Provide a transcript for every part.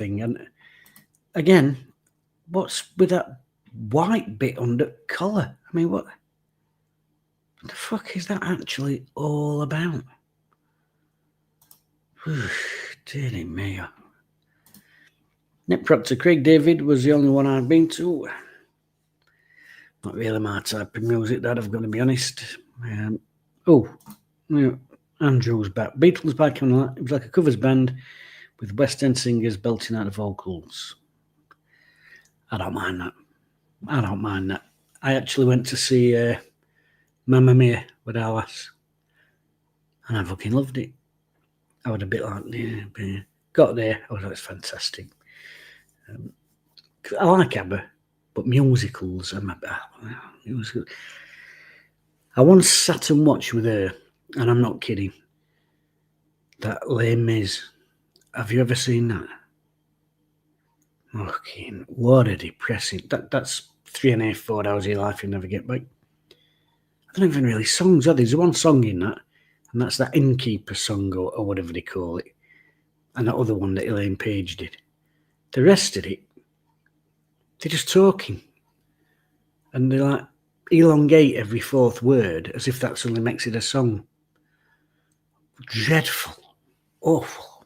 thing. And again, what's with that white bit under collar? I mean, what the fuck is that actually all about? Dear me. Nick Proctor, Craig David was the only one I've been to. Not really my type of music, that I've got to be honest. Andrew's back. Beatles back on that. It was like a covers band with West End singers belting out the vocals. I don't mind that. I actually went to see Mamma Mia with our lass, and I fucking loved it. I was a bit like, yeah. Got there, I was like, it's fantastic. I like ABBA, but musicals, I once sat and watched with her, and I'm not kidding, that Les Mis. Have you ever seen that? Fucking, what a depressing. That's 3.5, 4 hours of your life you'll never get back. I don't even really songs, are there? There's one song in that, and that's that Innkeeper song, or whatever they call it, and that other one that Elaine Page did. The rest of it, they're just talking, and they like elongate every fourth word as if that suddenly makes it a song. Dreadful. Awful.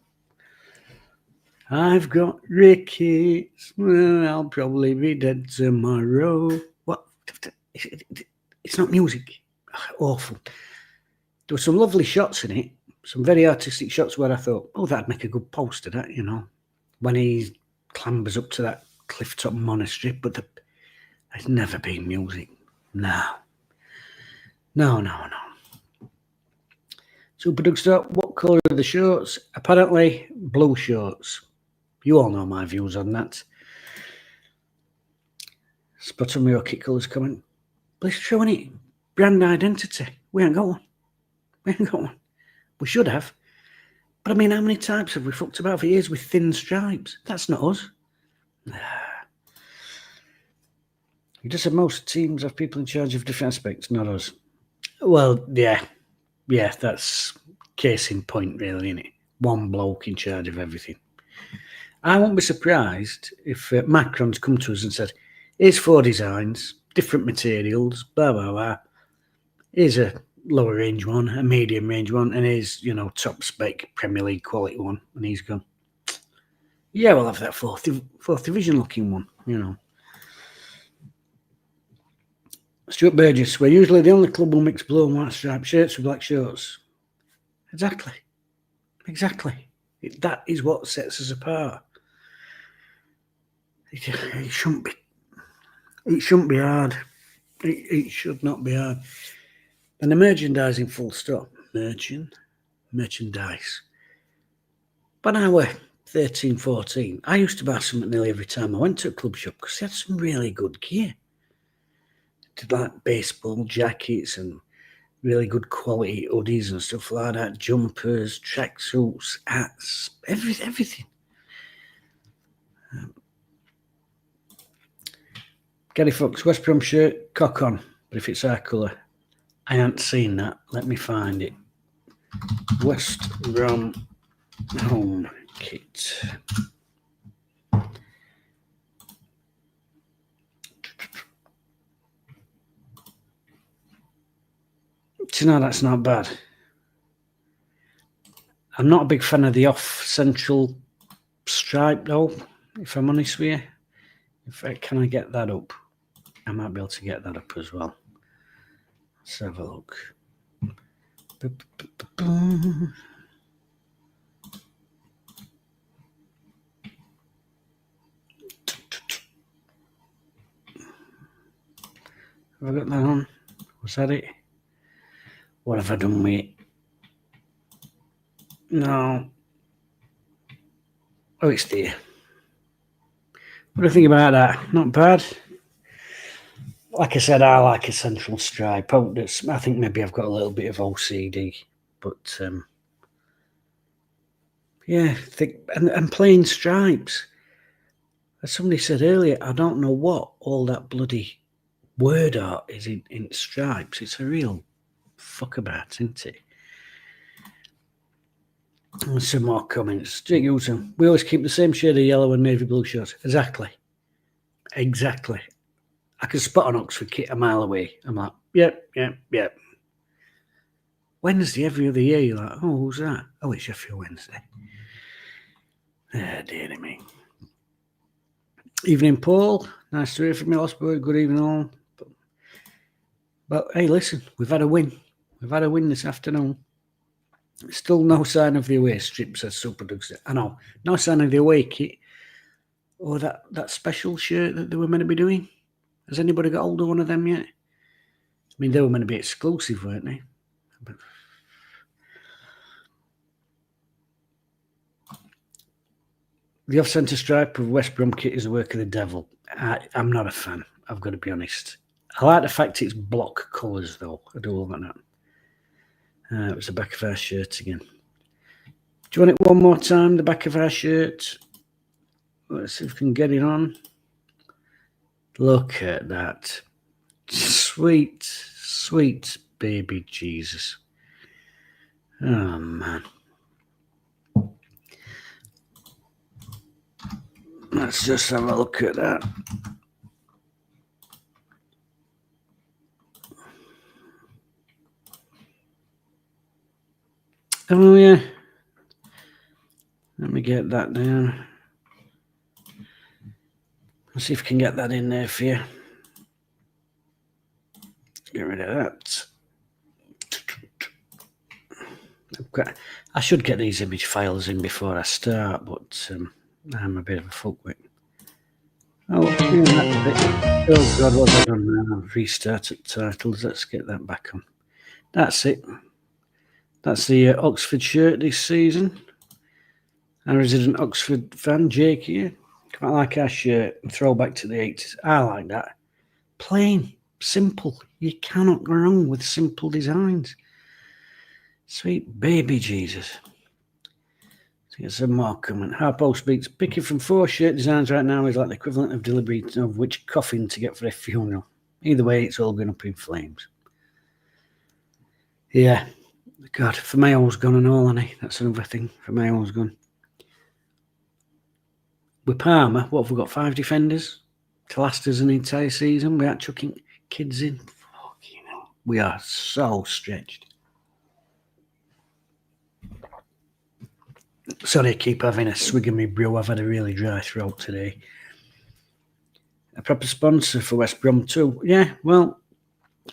I've got rickets. Well, I'll probably be dead tomorrow. What? It's not music. Awful. There were some lovely shots in it. Some very artistic shots where I thought, oh, that'd make a good poster, that, you know. When he clambers up to that cliff-top monastery. But there's never been music. No. Super Dugstar, what colour are the shorts? Apparently, blue shorts. You all know my views on that. Spot on your kit colours coming. But it's true, innit? Brand identity. We ain't got one. We should have. But I mean, how many types have we fucked about for years with thin stripes? That's not us. You just said most teams have people in charge of different aspects, not us. Well, yeah, that's case in point, really, isn't it? One bloke in charge of everything. I won't be surprised if Macron's come to us and said, here's 4 designs, different materials, blah, blah, blah. Here's a lower range one, a medium range one, and here's, top spec Premier League quality one. And he's gone, yeah, we'll have that fourth division looking one, Stuart Burgess, we're usually the only club who mix blue and white striped shirts with black shorts. Exactly. That is what sets us apart. It shouldn't be. It shouldn't be hard. It should not be hard. And the merchandising, full stop. Merchandise. When I was 13, 14, I used to buy something nearly every time I went to a club shop because they had some really good gear. Did like baseball jackets and really good quality hoodies and stuff like that, jumpers, tracksuits, hats, everything. Gary Fox, West Brom shirt, cock on, but if it's our colour, I haven't seen that. Let me find it. West Brom home kit. That's not bad. I'm not a big fan of the off-central stripe, though, if I'm honest with you. Can I get that up? I might be able to get that up as well. Let's have a look. Have I got that on? Was that it? What have I done with it? No. Oh, it's there. What do you think about that? Not bad. Like I said, I like a central stripe. I think maybe I've got a little bit of OCD, but yeah, and plain stripes. As somebody said earlier, I don't know what all that bloody word art is in stripes. It's a real fuck about, isn't it? And some more comments. Jake Hewson, we always keep the same shade of yellow and navy blue shirts. Exactly. I can spot an Oxford kit a mile away. I'm like, yep. Wednesday every other year, you're like, oh, who's that? Oh, it's Sheffield Wednesday. Dear me. Evening, Paul. Nice to hear from you, Osborne. Good evening, all. But hey, listen, we've had a win. We've had a win this afternoon. Still no sign of the away strip, says Super Dugs. I know. No sign of the away kit. Or that special shirt that they were meant to be doing. Has anybody got hold of one of them yet? I mean, they were meant to be exclusive, weren't they? But the off-centre stripe of West Brom kit is the work of the devil. I'm not a fan, I've got to be honest. I like the fact it's block colours, though. I do all that. It was the back of our shirt again. Do you want it one more time, the back of our shirt? Let's see if we can get it on. Look at that. Sweet, sweet baby Jesus. Oh, man. Let's just have a look at that. Oh, yeah. Let me get that down. Let's see if we can get that in there for you. Get rid of that. I should get these image files in before I start, but I'm a bit of a fuckwit. Oh, yeah, that's it. Oh, God, what have I done now? Restart at titles. Let's get that back on. That's it. That's the Oxford shirt this season. Our resident Oxford fan, Jake here. Quite like our shirt. Throwback to the 80s. I like that. Plain. Simple. You cannot go wrong with simple designs. Sweet baby Jesus. Let's get some more comment. Harpo speaks. Picking from 4 shirt designs right now is like the equivalent of deliberating of which coffin to get for a funeral. Either way, it's all going up in flames. Yeah. God, Firmino's gone and all, hasn't he? That's another thing. Firmino's gone. With Palmer, what have we got? 5 defenders to last us an entire season. We are chucking kids in. Fucking hell. We are so stretched. Sorry, I keep having a swig of my brew. I've had a really dry throat today. A proper sponsor for West Brom too. Yeah, well,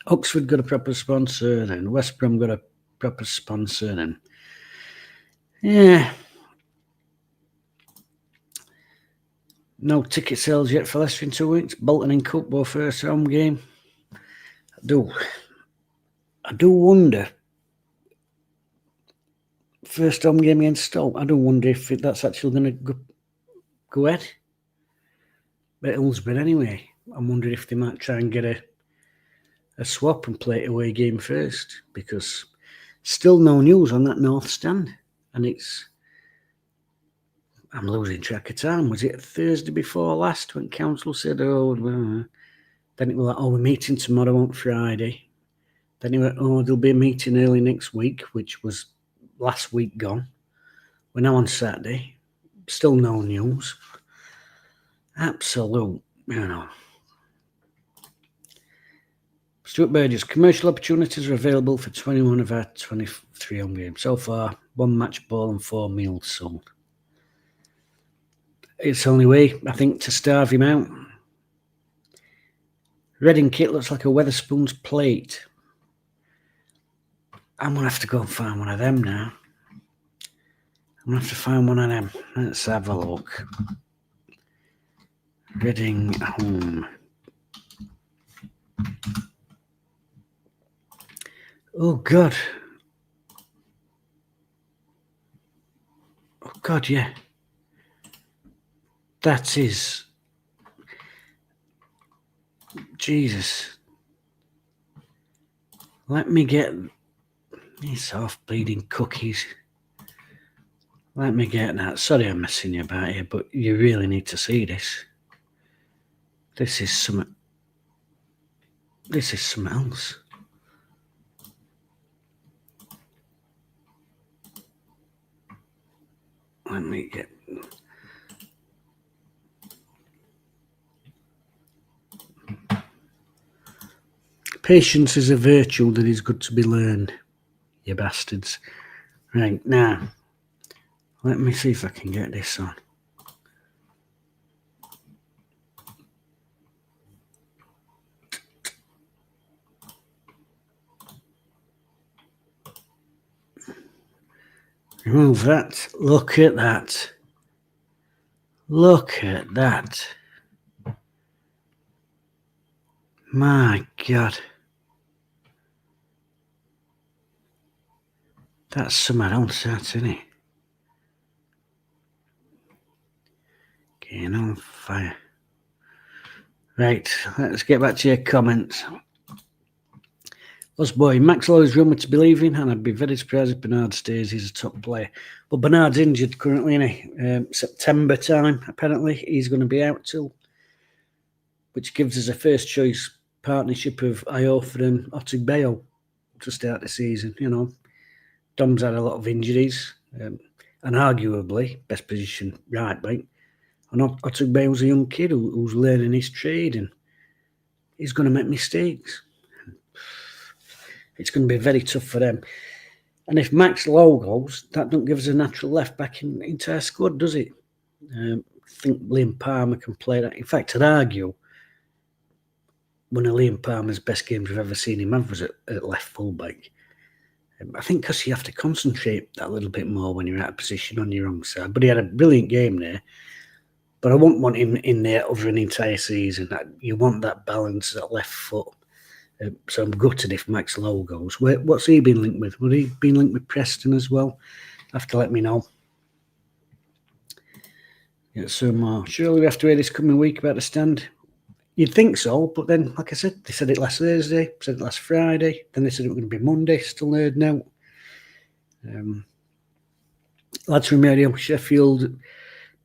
Oxford got a proper sponsor, and West Brom got a proper sponsor, and yeah. No ticket sales yet for Leicester in 2 weeks. Bolton in Cup, both first home game. I do wonder. First home game against Stoke. I do wonder if that's actually going to go ahead. But Hillsborough anyway. I'm wondering if they might try and get a swap and play it away game first, because still no news on that north stand, and I'm losing track of time. Was it Thursday before last when council said, oh, well, then it was like, oh, we're meeting tomorrow on Friday. Then it went, oh, there'll be a meeting early next week, which was last week gone. We're now on Saturday. Still no news. Absolute, Stuart Burgess, commercial opportunities are available for 21 of our 23 home games. So far, 1 match ball and 4 meals sold. It's the only way, I think, to starve him out. Reading kit looks like a Wetherspoon's plate. I'm going to have to go and find one of them now. I'm going to have to find one of them. Let's have a look. Reading home. Oh, God. Oh, God, yeah. That is... Jesus. Let me get these soft-bleeding cookies. Let me get that. Sorry I'm messing you about here, but you really need to see this. This is something else. Let me get... Patience is a virtue that is good to be learned, you bastards. Right, now, let me see if I can get this on. Remove that. Look at that. Look at that. My God. That's something else, that, isn't it? Getting on fire. Right, let's get back to your comments. Us boy, Maxwell is rumoured to be leaving, and I'd be very surprised if Bernard stays. He's a top player. But Bernard's injured currently, isn't he? September time, apparently. He's going to be out till, which gives us a first choice partnership of Iofa and Otugbeo to start the season. You know, Dom's had a lot of injuries, and arguably best position right back. And Otugbeo's a young kid who's learning his trade, and he's going to make mistakes. It's going to be very tough for them. And if Max Lowe goes, that don't give us a natural left back into our squad, does it? I think Liam Palmer can play that. In fact, I'd argue one of Liam Palmer's best games we've ever seen him have was at left fullback. I think because you have to concentrate that little bit more when you're out of position on your wrong side. But he had a brilliant game there. But I won't want him in there over an entire season. You want that balance, that left foot. So I'm gutted if Max Lowe goes. What's he been linked with? Would he been linked with Preston as well? Have to let me know. Get some more. Surely we have to hear this coming week about the stand. You'd think so, but then, like I said, they said it last Thursday, said it last Friday, then they said it was going to be Monday, still heard now. Lads from Radio Sheffield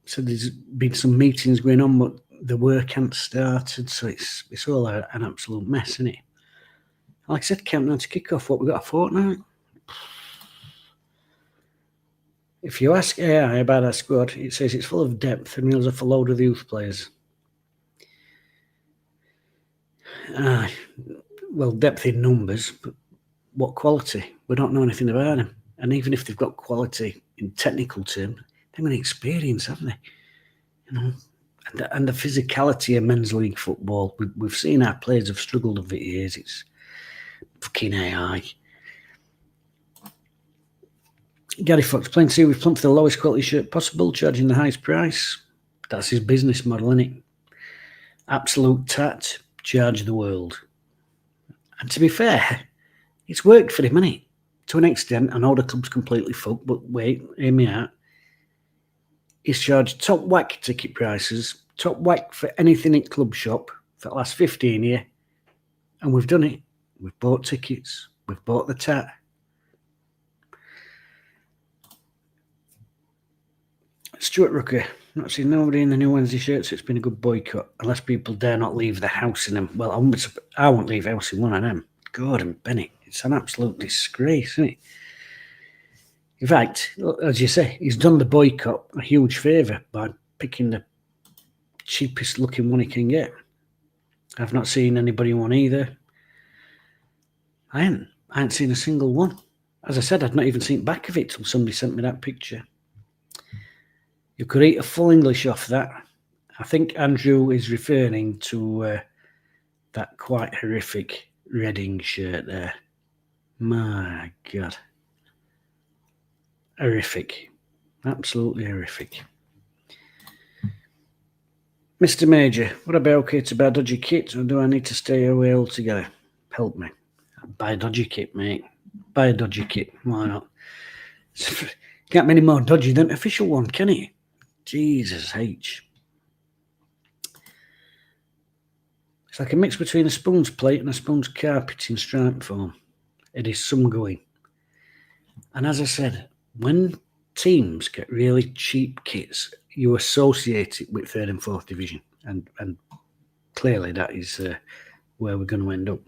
said there's been some meetings going on, but the work hasn't started, so it's all an absolute mess, isn't it? Like I said, countdown to kick off. What, we got a fortnight? If you ask AI about our squad, it says it's full of depth and reels off a load of the youth players. Well, depth in numbers, but what quality? We don't know anything about them. And even if they've got quality in technical terms, they've got experience, haven't they? You know, and the physicality of men's league football. We've seen our players have struggled over the years. It's fucking AI. Gary Fox, playing to see we've plumped for the lowest quality shirt possible, charging the highest price. That's his business model, isn't it? Absolute tat, charge the world. And to be fair, it's worked for him, hasn't it? To an extent. I know the club's completely fucked, but wait, hear me out. He's charged top whack ticket prices, top whack for anything in club shop for the last 15 years, and we've done it. We've bought tickets. We've bought the tat. Stuart Rooker, not seen nobody in the new Wednesday shirts. It's been a good boycott, unless people dare not leave the house in them. Well, I won't leave house in one of them. Gordon Bennett, it's an absolute disgrace, isn't it? In fact, as you say, he's done the boycott a huge favour by picking the cheapest looking one he can get. I've not seen anybody one either. I ain't seen a single one. As I said, I'd not even seen back of it till somebody sent me that picture. You could eat a full English off that. I think Andrew is referring to that quite horrific Reading shirt there. My God. Horrific. Absolutely horrific. Mr. Major, would I be okay to buy dodgy kit, or do I need to stay away altogether? Help me. Buy a dodgy kit, mate. Buy a dodgy kit. Why not? Can't be any more dodgy than an official one, can it? Jesus H. It's like a mix between a sponge plate and a sponge carpet in stripe form. It is some going. And as I said, when teams get really cheap kits, you associate it with third and fourth division. And clearly that is where we're going to end up.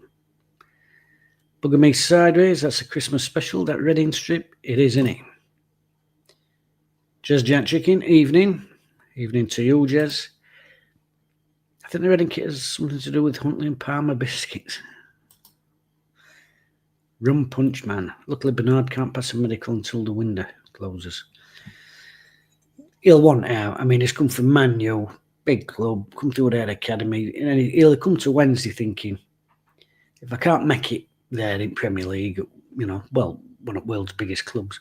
Bugger Me Sideways, that's a Christmas special, that Reading strip. It is, isn't it? Jez Jack Chicken, evening. Evening to you, Jez. I think the Reading kit has something to do with Huntley and Palmer biscuits. Rum Punch Man. Luckily, Bernard can't pass a medical until the window closes. He'll want out. I mean, he's come from Man U, big club, come through their academy, and he'll come to Wednesday thinking, if I can't make it there in Premier League, you know, well, one of the world's biggest clubs,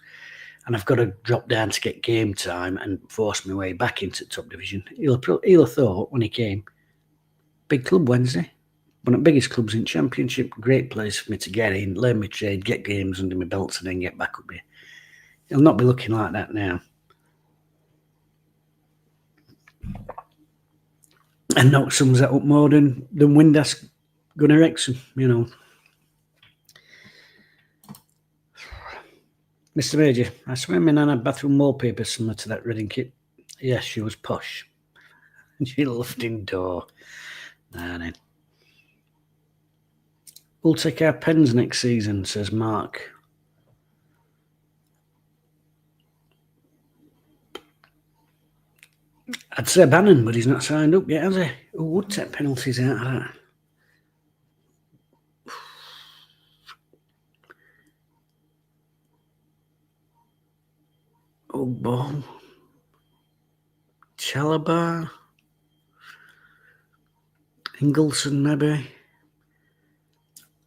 and I've got to drop down to get game time and force my way back into the top division, he'll have thought when he came, big club Wednesday, one of the biggest clubs in Championship, great place for me to get in, learn my trade, get games under my belts, and then get back up here. He'll not be looking like that now. And not sums that up more than Windass Gunnar Eriksson, you know. Mr. Major, I swear my nan had bathroom wallpaper similar to that Reading kit. Yes, she was posh. And she left indoor. Nah, then. We'll take our pens next season, says Mark. I'd say Bannon, but he's not signed up yet, has he? Who would take penalties out of that? Ogbo. Chalobah. Ingleson, maybe.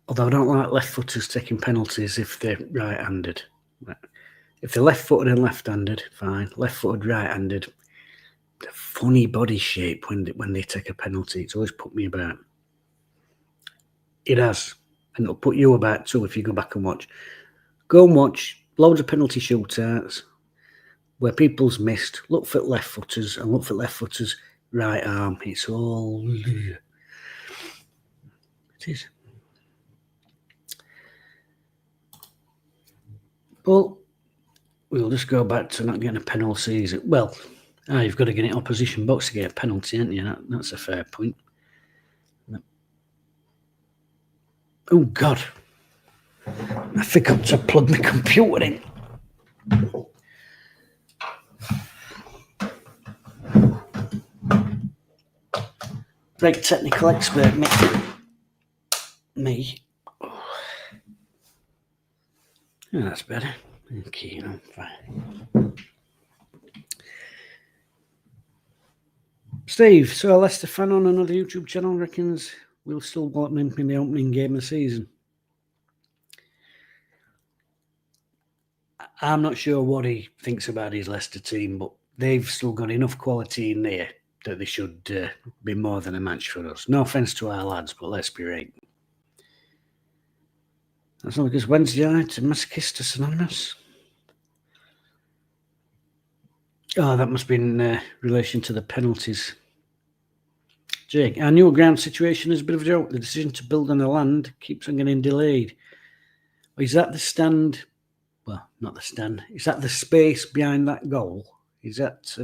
Although I don't like left-footers taking penalties if they're right-handed. If they're left-footed and left-handed, fine. Left-footed, right-handed. The funny body shape when they take a penalty. It's always put me about. It has. And it'll put you about too if you go back and watch. Go and watch loads of penalty shootouts where people's missed. Look for left-footers and look for left-footers right arm. It's all... It is. Well, we'll just go back to not getting a penalty. Well, you've got to get in opposition box to get a penalty, haven't you? That's a fair point. Oh, God. I forgot to plug my computer in. Great technical expert, me. Oh, that's better. Okay, I'm fine. Steve, so a Leicester fan on another YouTube channel reckons we'll still want him in the opening game of the season. I'm not sure what he thinks about his Leicester team, but they've still got enough quality in there that they should be more than a match for us. No offence to our lads, but let's be right. That's not because Wednesday night and Masochistus Anonymous. Oh, that must be in relation to the penalties. Jake, our new ground situation is a bit of a joke. The decision to build on the land keeps on getting delayed. Is that the stand? Well, not the stand. Is that the space behind that goal? Is that...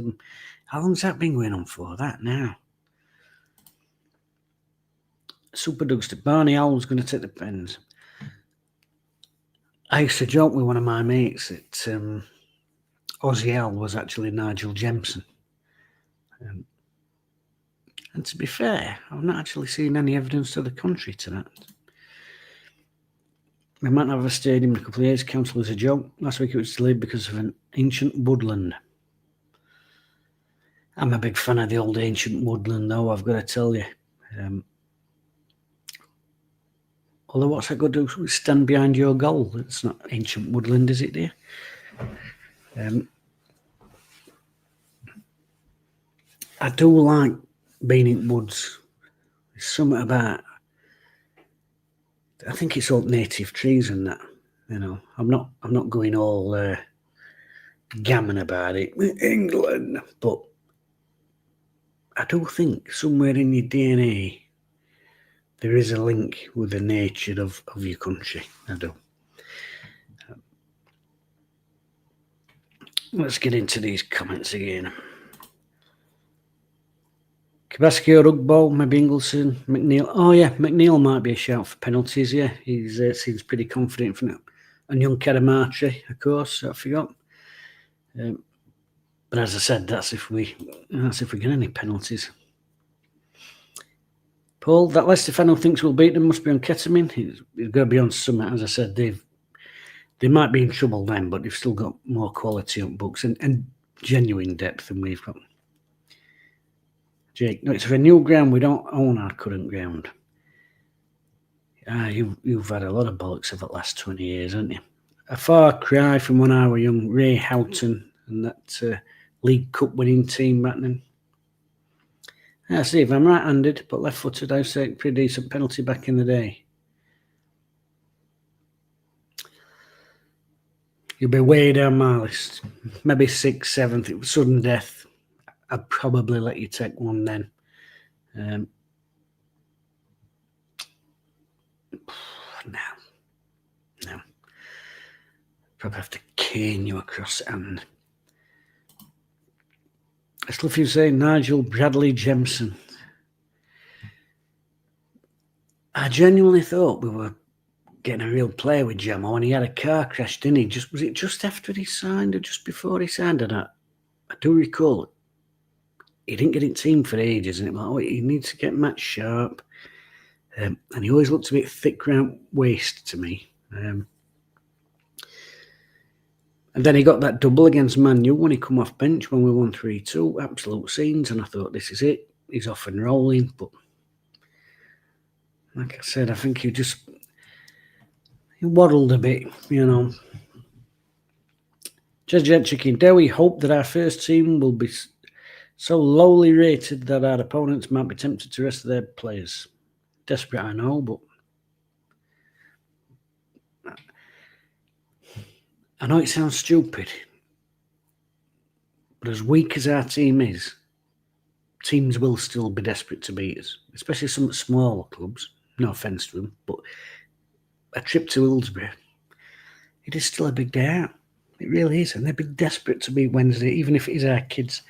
how long's that been going on for? That now? Super Dugster. Barney Owl's going to take the pens. I used to joke with one of my mates that Ozzy L was actually Nigel Jemson. And to be fair, I've not actually seen any evidence to the contrary to that. We might not have a stadium in a couple of years. Council is a joke. Last week it was delayed because of an ancient woodland. I'm a big fan of the old ancient woodland, though, I've got to tell you. Although what's that got to do with stand behind your goal? It's not ancient woodland, is it, dear? I do like being in woods. There's something about... I think it's all native trees and that. You know, I'm not going all gammon about it. England, but I do think somewhere in your DNA there is a link with the nature of your country. I do. Let's get into these comments again. Cabasco, Rugbo, maybe Ingleson, McNeil. Oh, yeah, McNeil might be a shout for penalties, yeah. He seems pretty confident from it. And young Karamatri, of course, I forgot. But as I said, that's if we get any penalties. Paul, that Leicester fan who thinks we'll beat them must be on ketamine. He's got to be on something. As I said, they might be in trouble then, but they've still got more quality on books and genuine depth than we've got. Jake, no, it's for a new ground. We don't own our current ground. You've had a lot of bollocks over the last 20 years, haven't you? A far cry from when I was young. Ray Houghton and that League Cup winning team back then. Steve, I'm right-handed, but left-footed. I've taken pretty decent penalty back in the day. You'll be way down my list. Maybe 6th, 7th. It was sudden death. I'd probably let you take one then. No. Probably have to cane you across it. And I still feel saying Nigel Bradley Jemson. I genuinely thought we were getting a real player with Jemo, and he had a car crash, didn't he? Was it just after he signed or just before he signed? And I do recall he didn't get in team for ages, and it was like, he needs to get match sharp. And he always looked a bit thick round waist to me. And then he got that double against Man U when he come off bench when we won 3-2. Absolute scenes, and I thought, this is it. He's off and rolling. But like I said, I think he waddled a bit, you know. Judge Chicken, dare we hope that our first team will be so lowly rated that our opponents might be tempted to rest their players? Desperate, I know, but I know it sounds stupid, but as weak as our team is, teams will still be desperate to beat us, especially some smaller clubs. No offence to them, but a trip to Hillsborough, it is still a big day out. It really is, and they'd be desperate to beat Wednesday, even if it is our kids.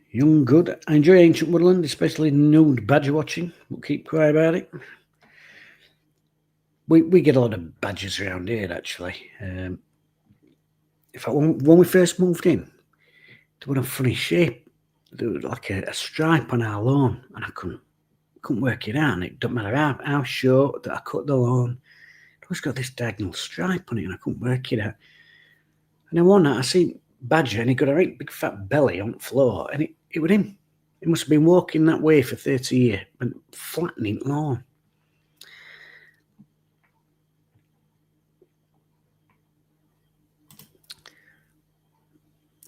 Young good. I enjoy Ancient Woodland, especially nude badger watching. We'll keep quiet about it. We get a lot of badgers around here, actually. In fact, when we first moved in, they were a funny shape. There was like a stripe on our lawn, and I couldn't work it out. And it doesn't matter how short that I cut the lawn, it always got this diagonal stripe on it, and I couldn't work it out. And then one night I see badger, and he got a right big fat belly on the floor, and it was him. He must have been walking that way for 30 years and flattening lawn.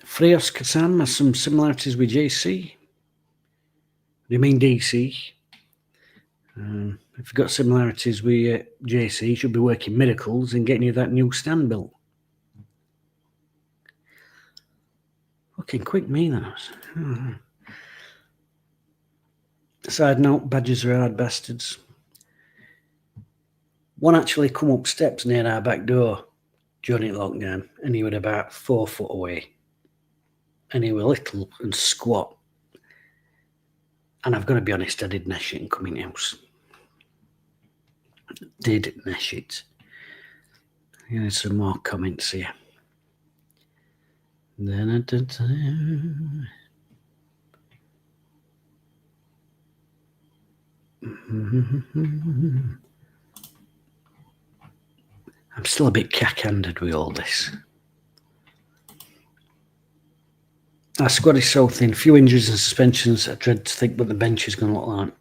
Freos Katan has some similarities with JC. You mean DC? If you've got similarities with JC, you should be working miracles and getting you that new stand built. Fucking quick me, that was. Side note, badgers are hard bastards. One actually come up steps near our back door during lockdown, and he was about 4 foot away. And he was little and squat. And I've got to be honest, I did nesh it and come in the house. Did nesh it. Here's some more comments here. I'm still a bit cack-handed with all this. Our squad is so thin. Few injuries and suspensions. I dread to think what the bench is going to look like.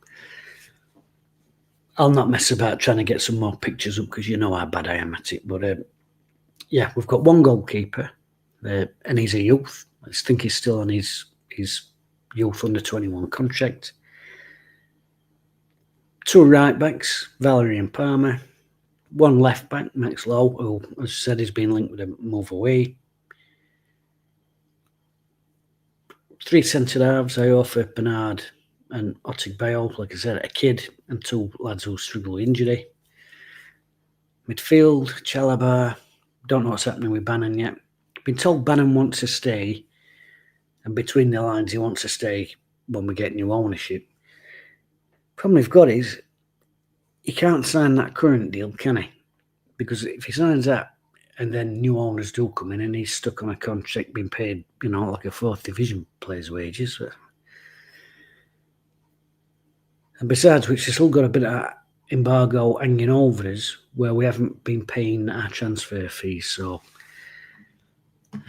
I'll not mess about trying to get some more pictures up because you know how bad I am at it. But yeah, we've got one goalkeeper, and he's a youth. I think he's still on his youth under 21 contract. 2 right backs, Valerie and Palmer. 1 left back, Max Lowe, who, as I said, has been linked with a move away. 3 centre halves, Iofa, Bernard, and Otigbayo. Like I said, a kid and 2 lads who struggle with injury. Midfield, Chalabar. Don't know what's happening with Bannon yet. Been told Bannon wants to stay, and between the lines, he wants to stay when we get new ownership. Problem we've got is he can't sign that current deal, can he? Because if he signs that, and then new owners do come in, and he's stuck on a contract being paid, like a 4th division player's wages. And besides which, we've still got a bit of embargo hanging over us where we haven't been paying our transfer fees, so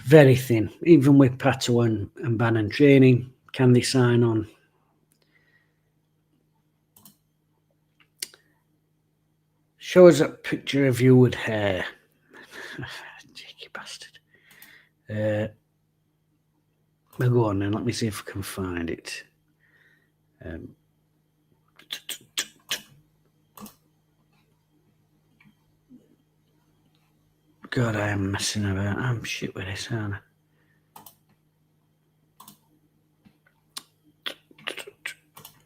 very thin. Even with Pato and Bannon training, can they sign on? Show us that picture of you with hair. Cheeky bastard. Well, go on then, let me see if I can find it. God, I am messing about. I'm shit with this, aren't I?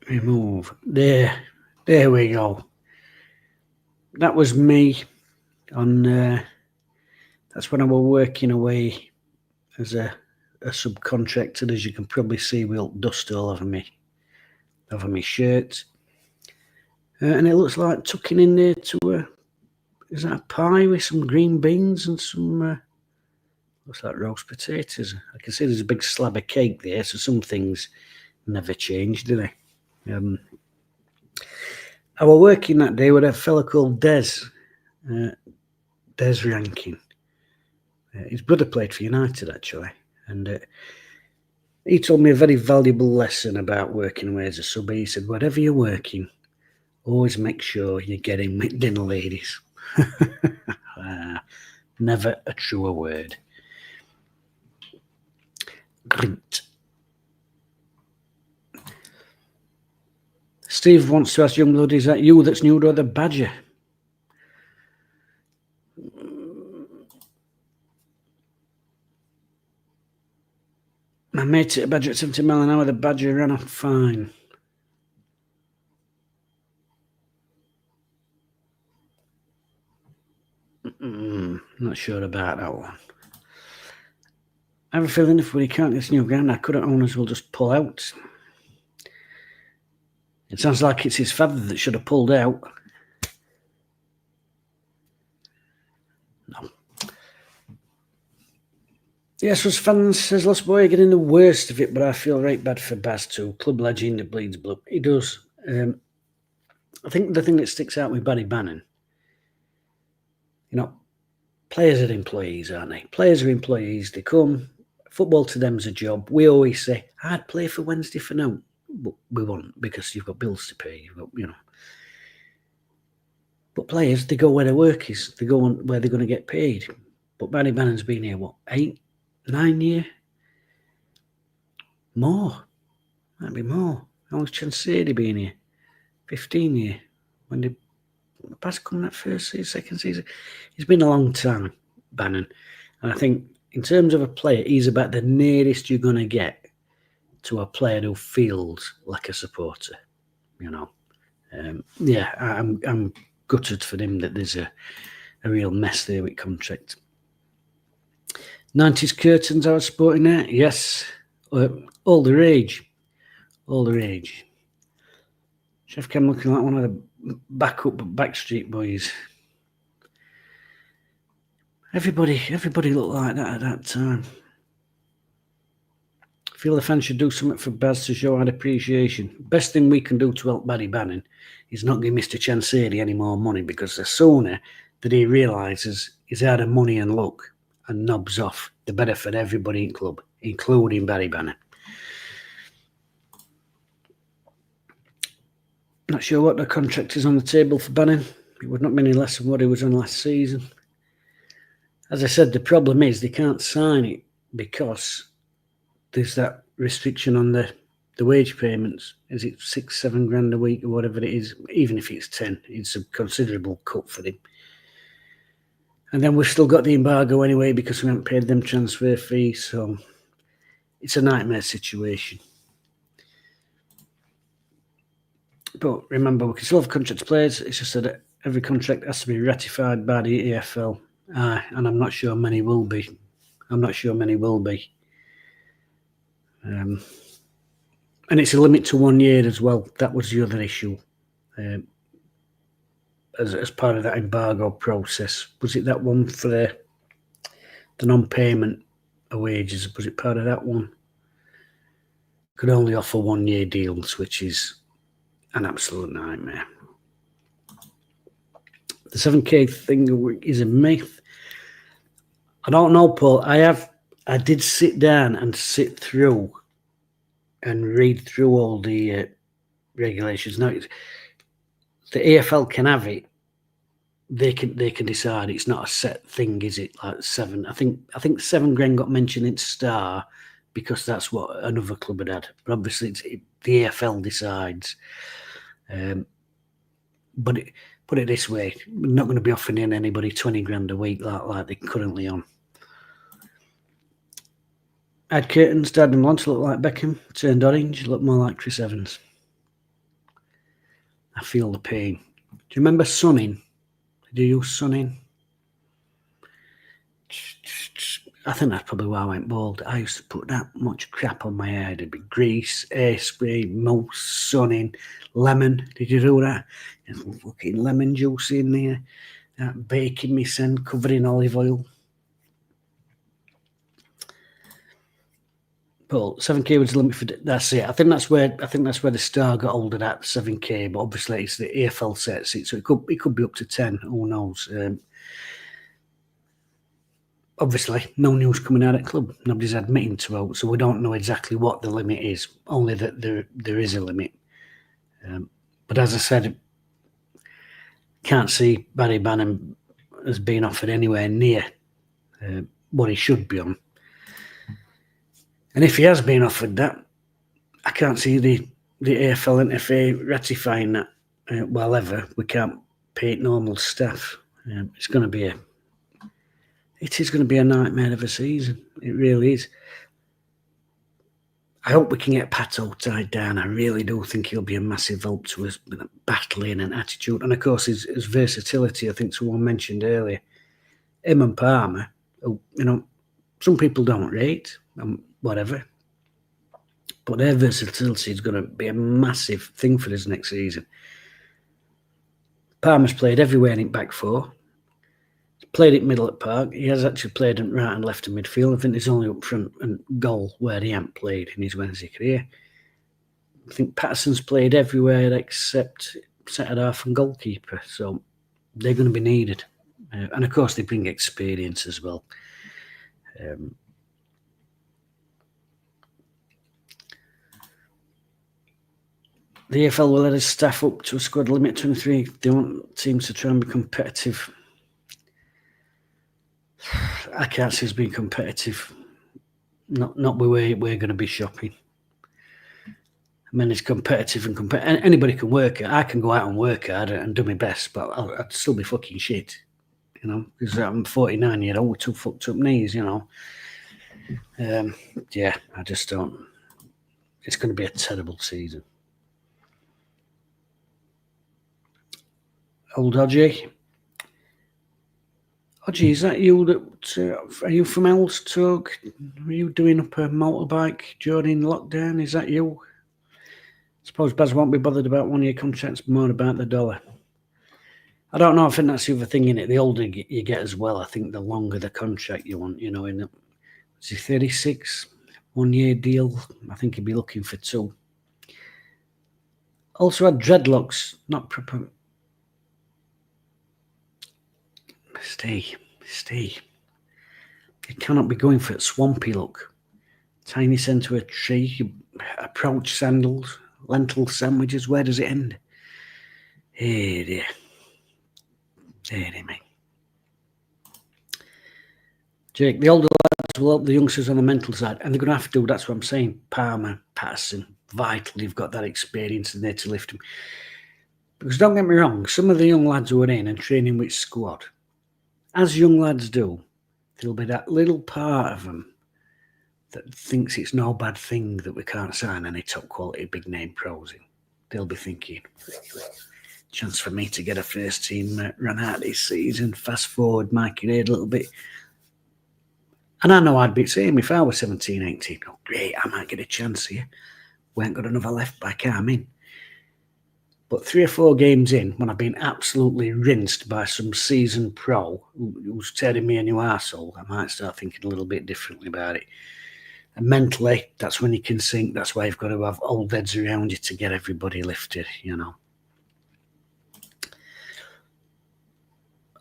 Remove. There we go. That was me on. That's when I was working away as a subcontractor. As you can probably see, with dust all over me shirt, and it looks like tucking in there to a. Is that a pie with some green beans and some. Looks like roast potatoes. I can see there's a big slab of cake there, so some things never change, do they? I was working that day with a fella called Des Rankin. His brother played for United, actually, and he told me a very valuable lesson about working away as a sub. He said, whatever you're working, always make sure you're getting with dinner ladies. Never a truer word. Grint. Steve wants to ask Youngblood, is that you that's new or the Badger? My mate at a Badger at 70 mile an hour, the Badger ran off fine. Not sure about that one. I have a feeling if we can't get this new ground, our current owners will just pull out. It sounds like it's his father that should have pulled out. No. Yes, us fans, says Lost Boy, are getting the worst of it, but I feel right bad for Baz too. Club legend that bleeds blood. He does. I think the thing that sticks out with Barry Bannon, players are employees, aren't they? Players are employees. They come. Football to them's a job. We always say, I'd play for Wednesday for now. But we won't, because you've got bills to pay. But players, they go where their work is. They go on where they're going to get paid. But Barry Bannon's been here, 8, 9 years? More. Might be more. How long's Chansiri been here? 15 years. When did Baz come that first season, second season? It's been a long time, Bannon. And I think in terms of a player, he's about the nearest you're going to get to a player who feels like a supporter, I'm gutted for him that there's a real mess there with contract. 90s curtains, I was sporting that. Yes, all the rage. Sheffcam looking like one of the Backstreet Boys. Everybody looked like that at that time. I feel the fans should do something for Baz to show our appreciation. Best thing we can do to help Barry Bannon is not give Mr. Chansiri any more money, because the sooner that he realises he's out of money and luck and knobs off, the better for everybody in club, including Barry Bannon. Not sure what the contract is on the table for Bannon. It would not be any less than what he was on last season. As I said, the problem is they can't sign it because there's that restriction on the wage payments. Is it 6-7 grand a week or whatever it is? Even if it's 10, it's a considerable cut for him. And then we've still got the embargo anyway because we haven't paid them transfer fees. So it's a nightmare situation. But remember, we can still have contract players. It's just that every contract has to be ratified by the EFL. And I'm not sure many will be. And it's a limit to 1 year as well. That was the other issue. As part of that embargo process. Was it that one for the non-payment of wages, was it part of that one? Could only offer 1 year deals, which is an absolute nightmare. The 7K thing is a myth. I don't know, Paul. I did sit down and sit through and read through all the regulations. Now, the AFL can have it. They can decide. It's not a set thing, is it? Like 7. I think $7,000 got mentioned in Star because that's what another club had. But obviously, the AFL decides. But put it this way, we're not going to be offering anybody $20,000 a week like they're currently on. Had curtains, Dad and Lance look like Beckham, turned orange, look more like Chris Evans. I feel the pain. Do you remember sunning? Did you use sunning? I think that's probably why I went bald. I used to put that much crap on my hair. There'd be grease, hairspray, mousse, sunning, lemon. Did you do that? And fucking lemon juice in there. That baking mist and covered in olive oil. Well, 7K was the limit for that's it. I think that's where the Star got hold of that 7K, but obviously it's the AFL sets it, so it could be up to 10. Who knows? Obviously, no news coming out of the club. Nobody's admitting to it, so we don't know exactly what the limit is. Only that there is a limit. But as I said, can't see Barry Bannon as being offered anywhere near what he should be on. And if he has been offered that, I can't see the AFL and FA ratifying that. Well, ever we can't pay normal staff. It's going to be a nightmare of a season. It really is. I hope we can get Pato tied down. I really do think he'll be a massive help to us with battling and attitude. And of course, his versatility, I think someone mentioned earlier. Him and Palmer, who, some people don't rate, whatever. But their versatility is going to be a massive thing for us next season. Palmer's played everywhere in back four. He's played it middle at park. He has actually played in right and left of midfield. I think he's only up front and goal where he hasn't played in his Wednesday career. I think Patterson's played everywhere except centre half and goalkeeper. So they're going to be needed. And of course, they bring experience as well. The AFL will let us staff up to a squad limit 23. They want teams to try and be competitive. I can't see us being competitive. Not the way we're going to be shopping. I mean, it's competitive and anybody can work. I can go out and work hard and do my best, but I'd still be fucking shit, because I'm 49-year-old with 2 fucked up knees, Yeah, I just don't. It's going to be a terrible season. Old Odgie. Odgie, is that you? Are you from Elstug? Were you doing up a motorbike during lockdown? Is that you? I suppose Baz won't be bothered about 1 year contracts, more about the dollar. I don't know. I think that's the other thing in it. The older you get as well, I think the longer the contract you want. Is he 36? 1 year deal. I think he'd be looking for 2. Also had dreadlocks, not proper. Stay. You cannot be going for a swampy look. Tiny centre of a tree, approach sandals, lentil sandwiches. Where does it end? Hey dear. Dear me. Jake, the older lads will help the youngsters on the mental side, and they're going to have to do. That's what I'm saying. Palmer, Patterson, vital. You've got that experience in there to lift them. Because don't get me wrong, some of the young lads who are in and training with squad, as young lads do, there'll be that little part of them that thinks it's no bad thing that we can't sign any top quality big name pros in. They'll be thinking, chance for me to get a first team run out this season, fast forward my career a little bit. And I know I'd be saying if I was 17, 18, great, I might get a chance here. We ain't got another left back arm in. But 3 or 4 games in, when I've been absolutely rinsed by some seasoned pro who's tearing me a new arsehole, I might start thinking a little bit differently about it. And mentally, that's when you can sink. That's why you've got to have old heads around you to get everybody lifted, you know.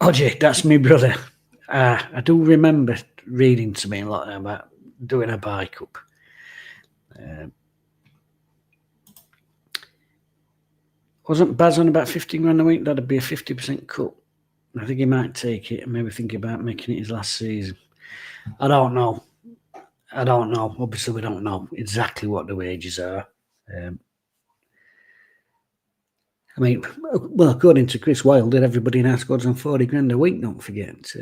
Oji, that's me brother. I do remember reading to me a lot about doing a bike up. Wasn't Baz on about 15 grand a week? That'd be a 50% cut. I think he might take it and maybe think about making it his last season. I don't know. Obviously, we don't know exactly what the wages are. I mean, well, according to Chris Wilder, everybody in our squad's on 40 grand a week, don't forget.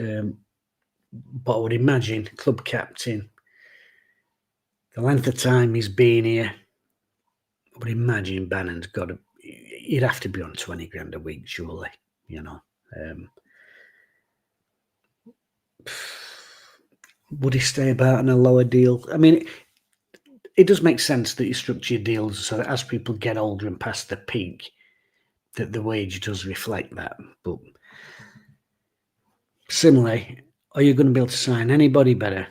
But I would imagine club captain, the length of time he's been here, I would imagine Bannon's got to, he'd have to be on 20 grand a week, surely, you know. Would he stay about on a lower deal? I mean, it does make sense that you structure your deals so that as people get older and past the peak, that the wage does reflect that. But similarly, are you going to be able to sign anybody better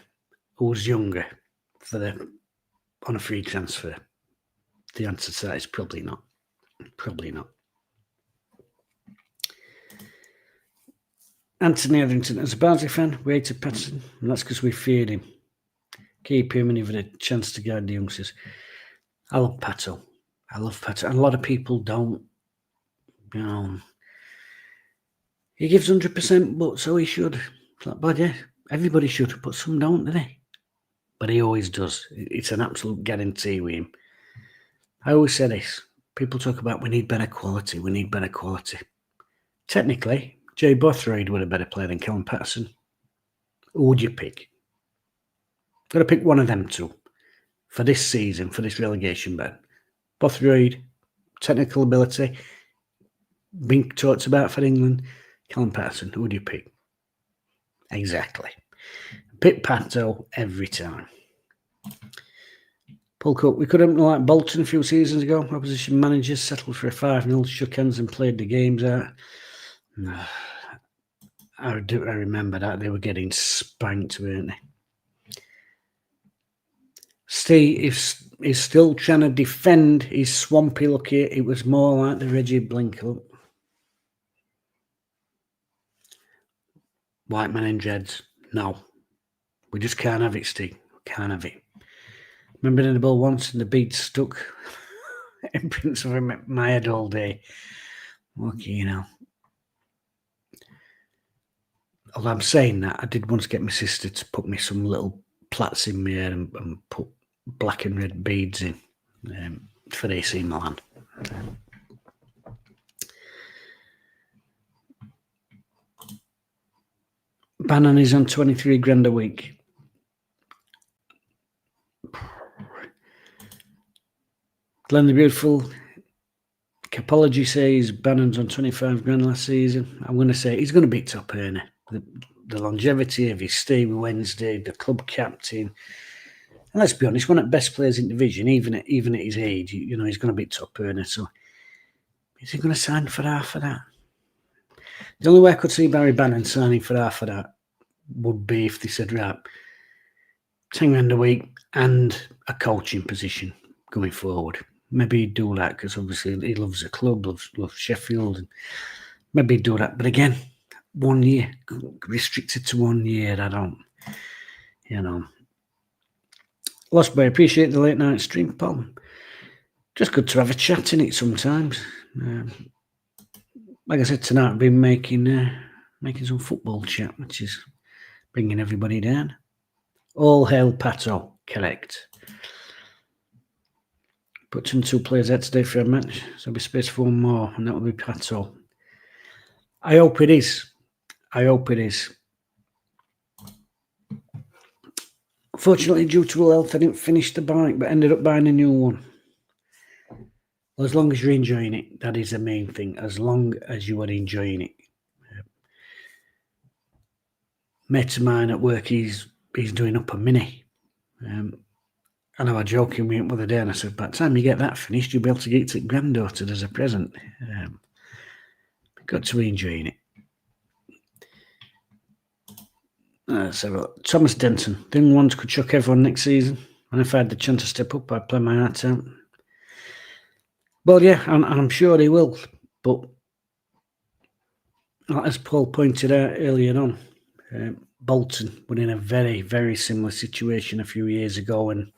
who's younger on a free transfer? The answer to that is probably not. Probably not. Anthony Etherington, as a Barnsley fan, we hated Patterson, and that's because we feared him. Keep him and he had a chance to guide the youngsters. I love Pato. And a lot of people don't. You know, he gives 100%, but so he should. But yeah, everybody should, but some don't, do they? But he always does. It's an absolute guarantee with him. I always say this. People talk about we need better quality. Technically, Jay Bothroyd would a better player than Callum Patterson. Who would you pick? Got to pick one of them two for this season, for this relegation bet. Bothroyd, technical ability, being talked about for England. Callum Patterson, who would you pick? Exactly. Pick Pato every time. Paul Cook, we could have like Bolton a few seasons ago. Opposition managers settled for a 5-0, shook hands and played the games out. I remember that. They were getting spanked, weren't they? Steve is still trying to defend his swampy look here. It was more like the Reggie Blinkle. White man in dreads. No. We just can't have it, Steve. Can't have it. Remember in the ball once and the bead stuck in Prince of my head all day. Okay, you know. Although I'm saying that, I did once get my sister to put me some little plaits in my hair and put black and red beads in for AC Milan. Bannon is on 23 grand a week. Glenn the Beautiful, Capology says Bannon's on 25 grand last season. I'm going to say he's going to be top earner. The longevity of his stay with Wednesday, the club captain. And let's be honest, one of the best players in the division, even at his age, you know, he's going to be top earner. So is he going to sign for half of that? The only way I could see Barry Bannon signing for half of that would be if they said, right, 10 grand a week and a coaching position going forward. Maybe he'd do that because obviously he loves the club, loves Sheffield, and maybe he'd do that. But again, 1 year, restricted to 1 year. I don't, you know. Lost Boy, appreciate the late night stream, Paul. Just good to have a chat in it sometimes. Like I said tonight, I've been making some football chat, which is bringing everybody down. All hail Pato, correct. Put 2 players out today for a match, so there'll be space for one more, and that will be Pato. I hope it is. Fortunately, due to ill health, I didn't finish the bike, but ended up buying a new one. Well, as long as you're enjoying it, that is the main thing. As long as you are enjoying it. Mate of mine at work, he's doing up a Mini. I know I joking with him the other day, and I said, by the time you get that finished, you'll be able to get it to granddaughter as a present. Got to be enjoying it. So Thomas Denton, the young ones could chuck everyone next season, and if I had the chance to step up, I'd play my heart out. Well, yeah, and I'm sure he will, but as Paul pointed out earlier on, Bolton were in a very, very similar situation a few years ago, and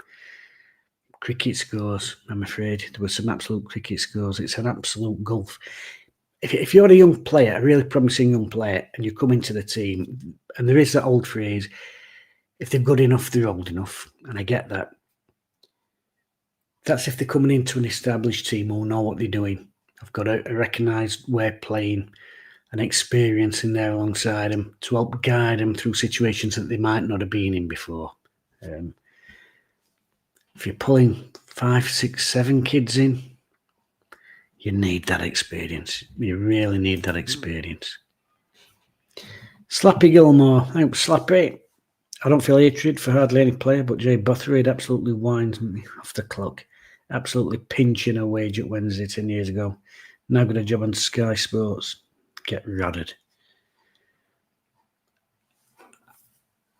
cricket scores, I'm afraid. There were some absolute cricket scores. It's an absolute gulf. If you're a young player, a really promising young player, and you come into the team, and there is that old phrase, if they're good enough, they're old enough. And I get that. That's if they're coming into an established team who know what they're doing. I've got a recognised way of playing, an experience in there alongside them to help guide them through situations that they might not have been in before. If you're pulling 5, 6, 7 kids in, you need that experience. You really need that experience. Slappy Gilmore. Thanks, Slappy. I don't feel hatred for hardly any player, but Jay Bothered absolutely winds me off the clock. Absolutely pinching a wage at Wednesday 10 years ago. Now got a job on Sky Sports. Get rodded.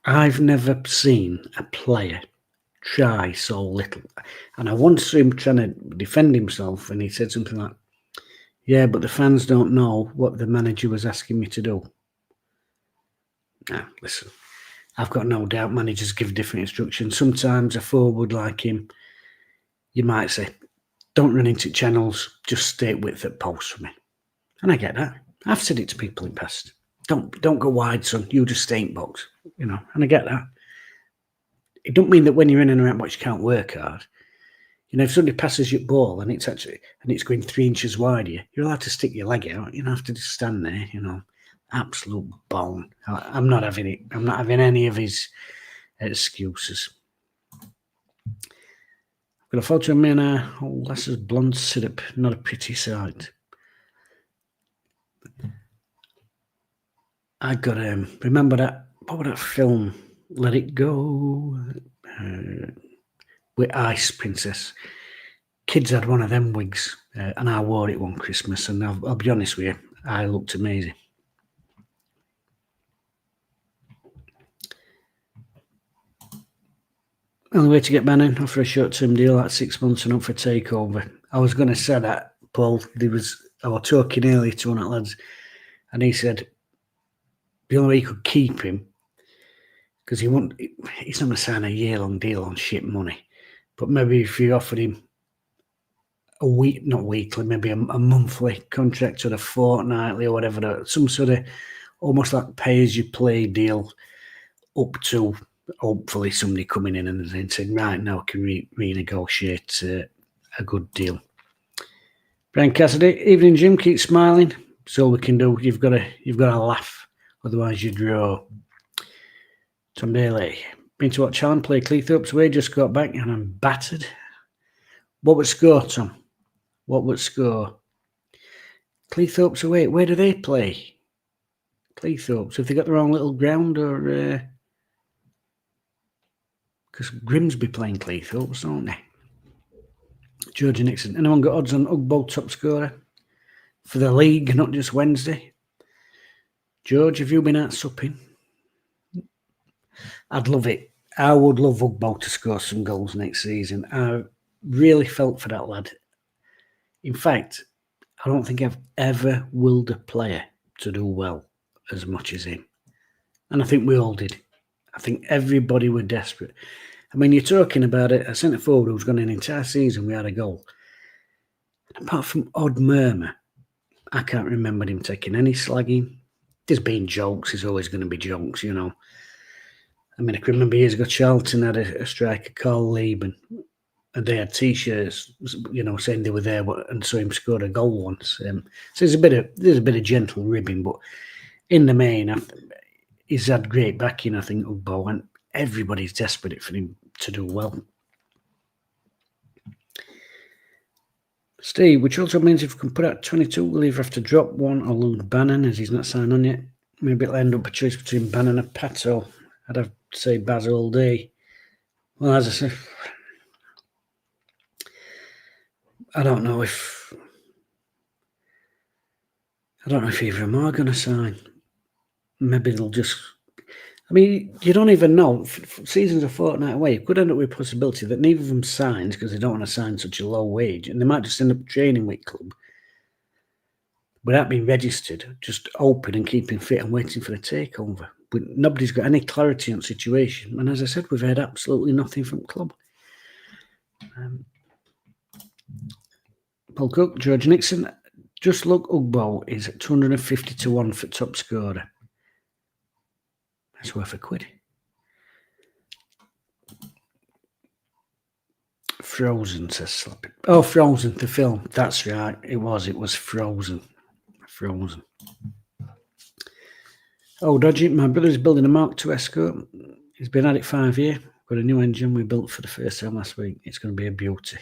I've never seen a player try so little. And I once saw him trying to defend himself, and he said something like, yeah, but the fans don't know what the manager was asking me to do. Now, listen, I've got no doubt managers give different instructions. Sometimes a forward like him, you might say, don't run into channels, just stay at width at post for me. And I get that. I've said it to people in the past. Don't go wide, son. You just stay in box, and I get that. It don't mean that when you're in and around box you can't work hard. If somebody passes your ball and it's going 3 inches wide of you, you're allowed to stick your leg out. You don't have to just stand there, absolute bone. I'm not having it. I'm not having any of his excuses. I've got a photo of me and a old lass's blonde syrup. Not a pretty sight. I got remember that, what was that film? Let It Go, with Ice Princess. Kids had one of them wigs, and I wore it one Christmas, and I'll be honest with you, I looked amazing. Only way to get Bannon, offer a short-term deal, like 6 months and up for takeover. I was going to say that, Paul. I was talking earlier to one of the lads, and he said the only way you could keep him, because he's not going to sign a year-long deal on shit money, but maybe if you offered him a week, not weekly, maybe a monthly contract or a fortnightly or whatever, some sort of almost like pay-as-you-play deal up to hopefully somebody coming in and then saying, right, now I can renegotiate a good deal. Brian Cassidy, evening Jim, keep smiling. That's all we can do. You've got to laugh, otherwise you draw. Tom Daly, been to watch Alan play Cleethorpes away, just got back and I'm battered. What would score, Tom? What would score? Cleethorpes away, where do they play? Cleethorpes, have they got their own little ground or... Because Grimsby playing Cleethorpes, don't they? George Nixon. Anyone got odds on Ugbo top scorer for the league, not just Wednesday? George, have you been out supping? I'd love it. I would love Ugbo to score some goals next season. I really felt for that lad. In fact, I don't think I've ever willed a player to do well as much as him. And I think we all did. I think everybody were desperate. I mean, you're talking about a centre forward who's gone an entire season without a goal. And apart from odd murmur, I can't remember him taking any slagging. There's been jokes. There's always going to be jokes, I mean, I can remember years ago, Charlton had a striker called Lieben, and they had T-shirts, saying they were there, and saw him score a goal once. So there's a bit of gentle ribbing, but in the main, he's had great backing, I think, Ugbo, and everybody's desperate for him to do well. Steve, which also means if we can put out 22, we'll either have to drop one or lose Bannon, as he's not signed on yet. Maybe it'll end up a choice between Bannon and Pato. I'd have to say Baz all day. Well, as I said, I don't know if either of them are going to sign. Maybe they'll just. I mean, you don't even know. Season's a fortnight away. It could end up with a possibility that neither of them signs because they don't want to sign such a low wage, and they might just end up training with club without being registered, just open and keeping fit and waiting for the takeover. But nobody's got any clarity on the situation. And as I said, we've heard absolutely nothing from club. Paul Cook, George Nixon. Just look, Ugbo is at 250 to 1 for top scorer. That's worth £1. Frozen, says Slappy. Oh, Frozen, the film. That's right. It was Frozen. Frozen. Oh, Dodgy, my brother's building a Mark II Escort. He's been at it 5 years. Got a new engine we built for the first time last week. It's going to be a beauty.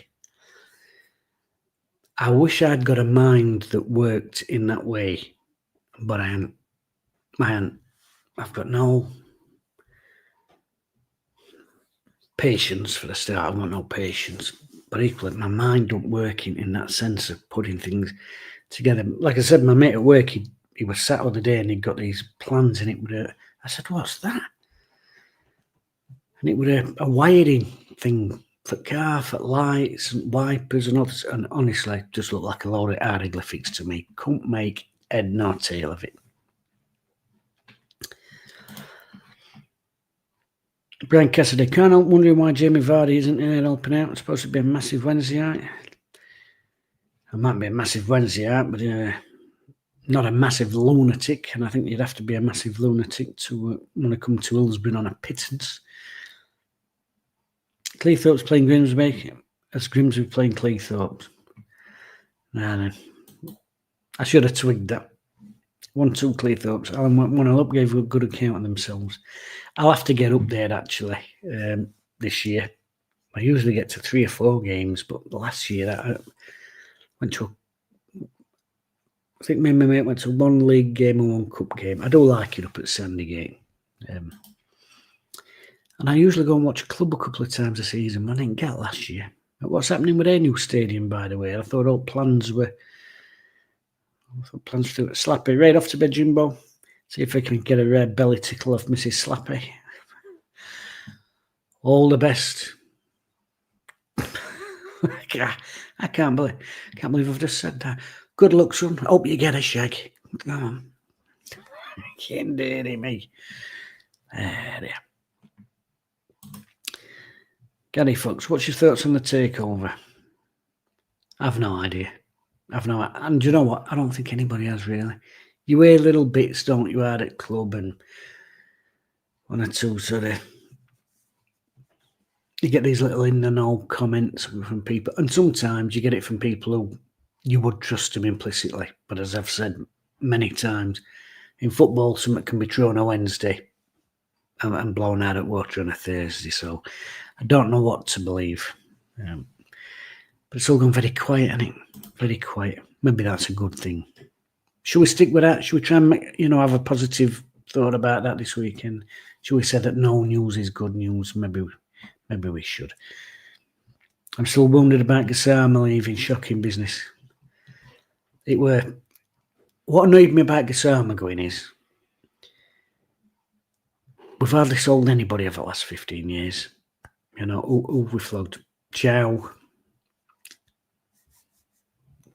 I wish I'd got a mind that worked in that way, but I haven't. I've got no patience for the start. I've got no patience. But equally, my mind don't work in that sense of putting things together. Like I said, my mate at work, he was sat all the day and he'd got these plans in it. I said, what's that? And it was a wiring thing for car, for lights and wipers and others. And honestly, just looked like a load of hieroglyphics to me. Couldn't make head nor tail of it. Brian Cassidy, can't help wondering why Jamie Vardy isn't in there helping out. It's supposed to be a massive Wednesday night. It might be a massive Wednesday night, but not a massive lunatic. And I think you'd have to be a massive lunatic to want to come to Hillsborough on a pittance. Cleethorpes playing Grimsby as Grimsby playing Cleethorpes. Nah. I should have twigged that. 1-2 Cleethorpes. Alan 1-0 up, gave a good account of themselves. I'll have to get up there actually this year. I usually get to 3 or 4 games, but last year I went to I think me and my mate went to 1 league game and 1 cup game. I do like it up at Sandygate. And I usually go and watch a club a couple of times a season, but I didn't get last year. What's happening with their new stadium, by the way? I thought all plans were... plans to Slappy. Right off to bed, Jimbo. See if I can get a rare belly tickle off Mrs. Slappy. All the best. I can't believe I've just said that. Good luck, son. Hope you get a shag. Come on. Can't dirty me. There. Gary Fox, what's your thoughts on the takeover? I've no idea. And do you know what? I don't think anybody has really. You hear little bits, don't you, out at club and 1 or 2 sort of... You get these little in-the-know comments from people, and sometimes you get it from people who you would trust them implicitly. But as I've said many times, in football, something can be true on a Wednesday and blown out at water on a Thursday. So I don't know what to believe. But it's all gone very quiet, isn't it? Very quiet. Maybe that's a good thing. Should we stick with that? Should we try and have a positive thought about that this weekend? Should we say that no news is good news? Maybe we should. I'm still wounded about Gassama leaving. Shocking business. What annoyed me about Gassama going is we've hardly sold anybody over the last 15 years. Who we flogged? Chow.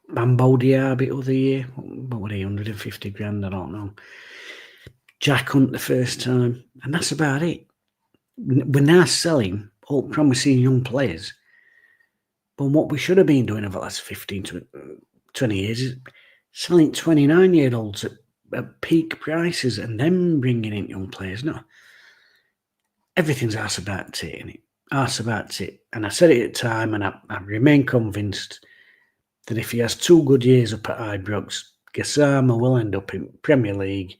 Bambo Diaby other year. What were they, 150 grand? I don't know. Jack Hunt the first time. And that's about it. We're now selling all promising young players. But what we should have been doing over the last 15 to 20 years is selling 29-year-olds at peak prices and then bringing in young players. No. Everything's arse about tit, isn't it? Arse about tit. And I said it at the time, and I remain convinced that if he has 2 good years up at Ibrox, Gassama will end up in Premier League,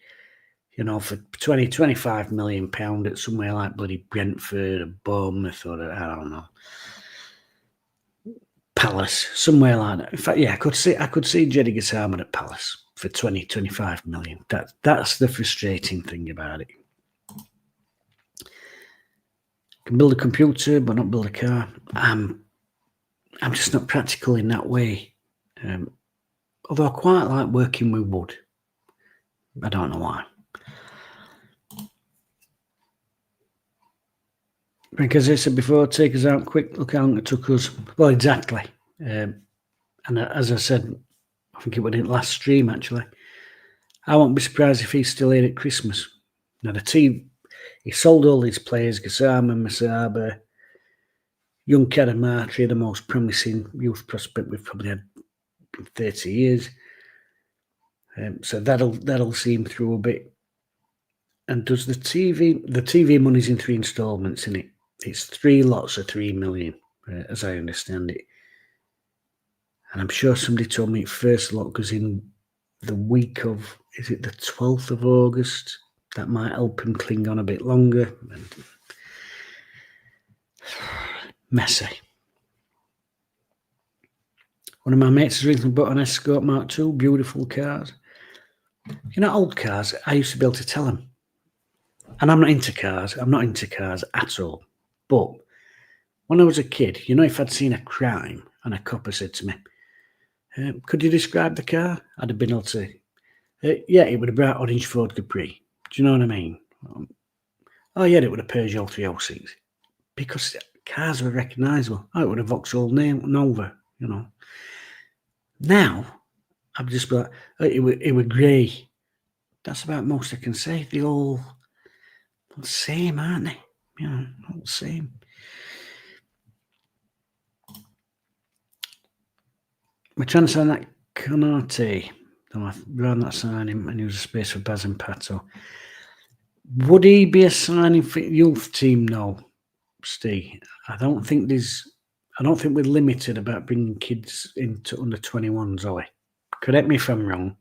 for 25 million pound at somewhere like bloody Brentford or Bournemouth or I don't know, Palace, somewhere like that. In fact, yeah, I could see Jeddy Gassama at Palace for 25 million. That's the frustrating thing about it. Can build a computer but not build a car. I'm I'm just not practical in that way. Although I quite like working with wood. I don't know why. Because I said before, take us out quick, look how long it took us. Well, exactly. And as I said, I think it was in last stream actually, I won't be surprised if he's still here at Christmas. Now the team, he sold all these players, Gassama, Masaba, young Kadamatri, the most promising youth prospect we've probably had in 30 years. So that'll see him through a bit. And does the TV money's in 3 installments, isn't it? It's 3 lots of 3 million, as I understand it. And I'm sure somebody told me first lot goes in the week of, is it the 12th of August? That might help him cling on a bit longer. Messy. One of my mates has recently bought an Escort Mark II, beautiful cars. You know, old cars, I used to be able to tell them. And I'm not into cars at all. But when I was a kid, you know, if I'd seen a crime and a copper said to me, could you describe the car? I'd have been able to, yeah, it would have bright orange Ford Capri. Do you know what I mean? Oh, yeah, it would have Peugeot 306. Because cars were recognisable. Oh, it would have Vauxhall Nova, you know. Now, I'd just be like, oh, it were grey. That's about most I can say. They're all the same, aren't they? You know, all the same. We're trying to sign that Konate. Around that signing and use a space for Baz and Pato. Would he be a signing for youth team? No, Steve. I don't think we're limited about bringing kids into under 21s, are we? Correct me if I'm wrong.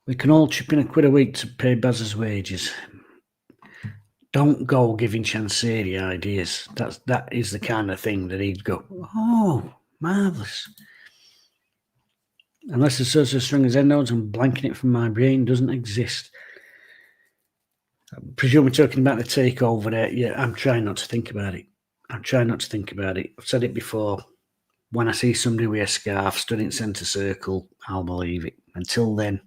We can all chip in £1 a week to pay Baz's wages. Don't go giving Chansiri ideas. That is the kind of thing that he'd go, oh, marvellous. Unless the source of string as end nodes and blanking it from my brain doesn't exist. I presume we're talking about the takeover there. Yeah, I'm trying not to think about it. I've said it before. When I see somebody with a scarf stood in centre circle, I'll believe it. Until then,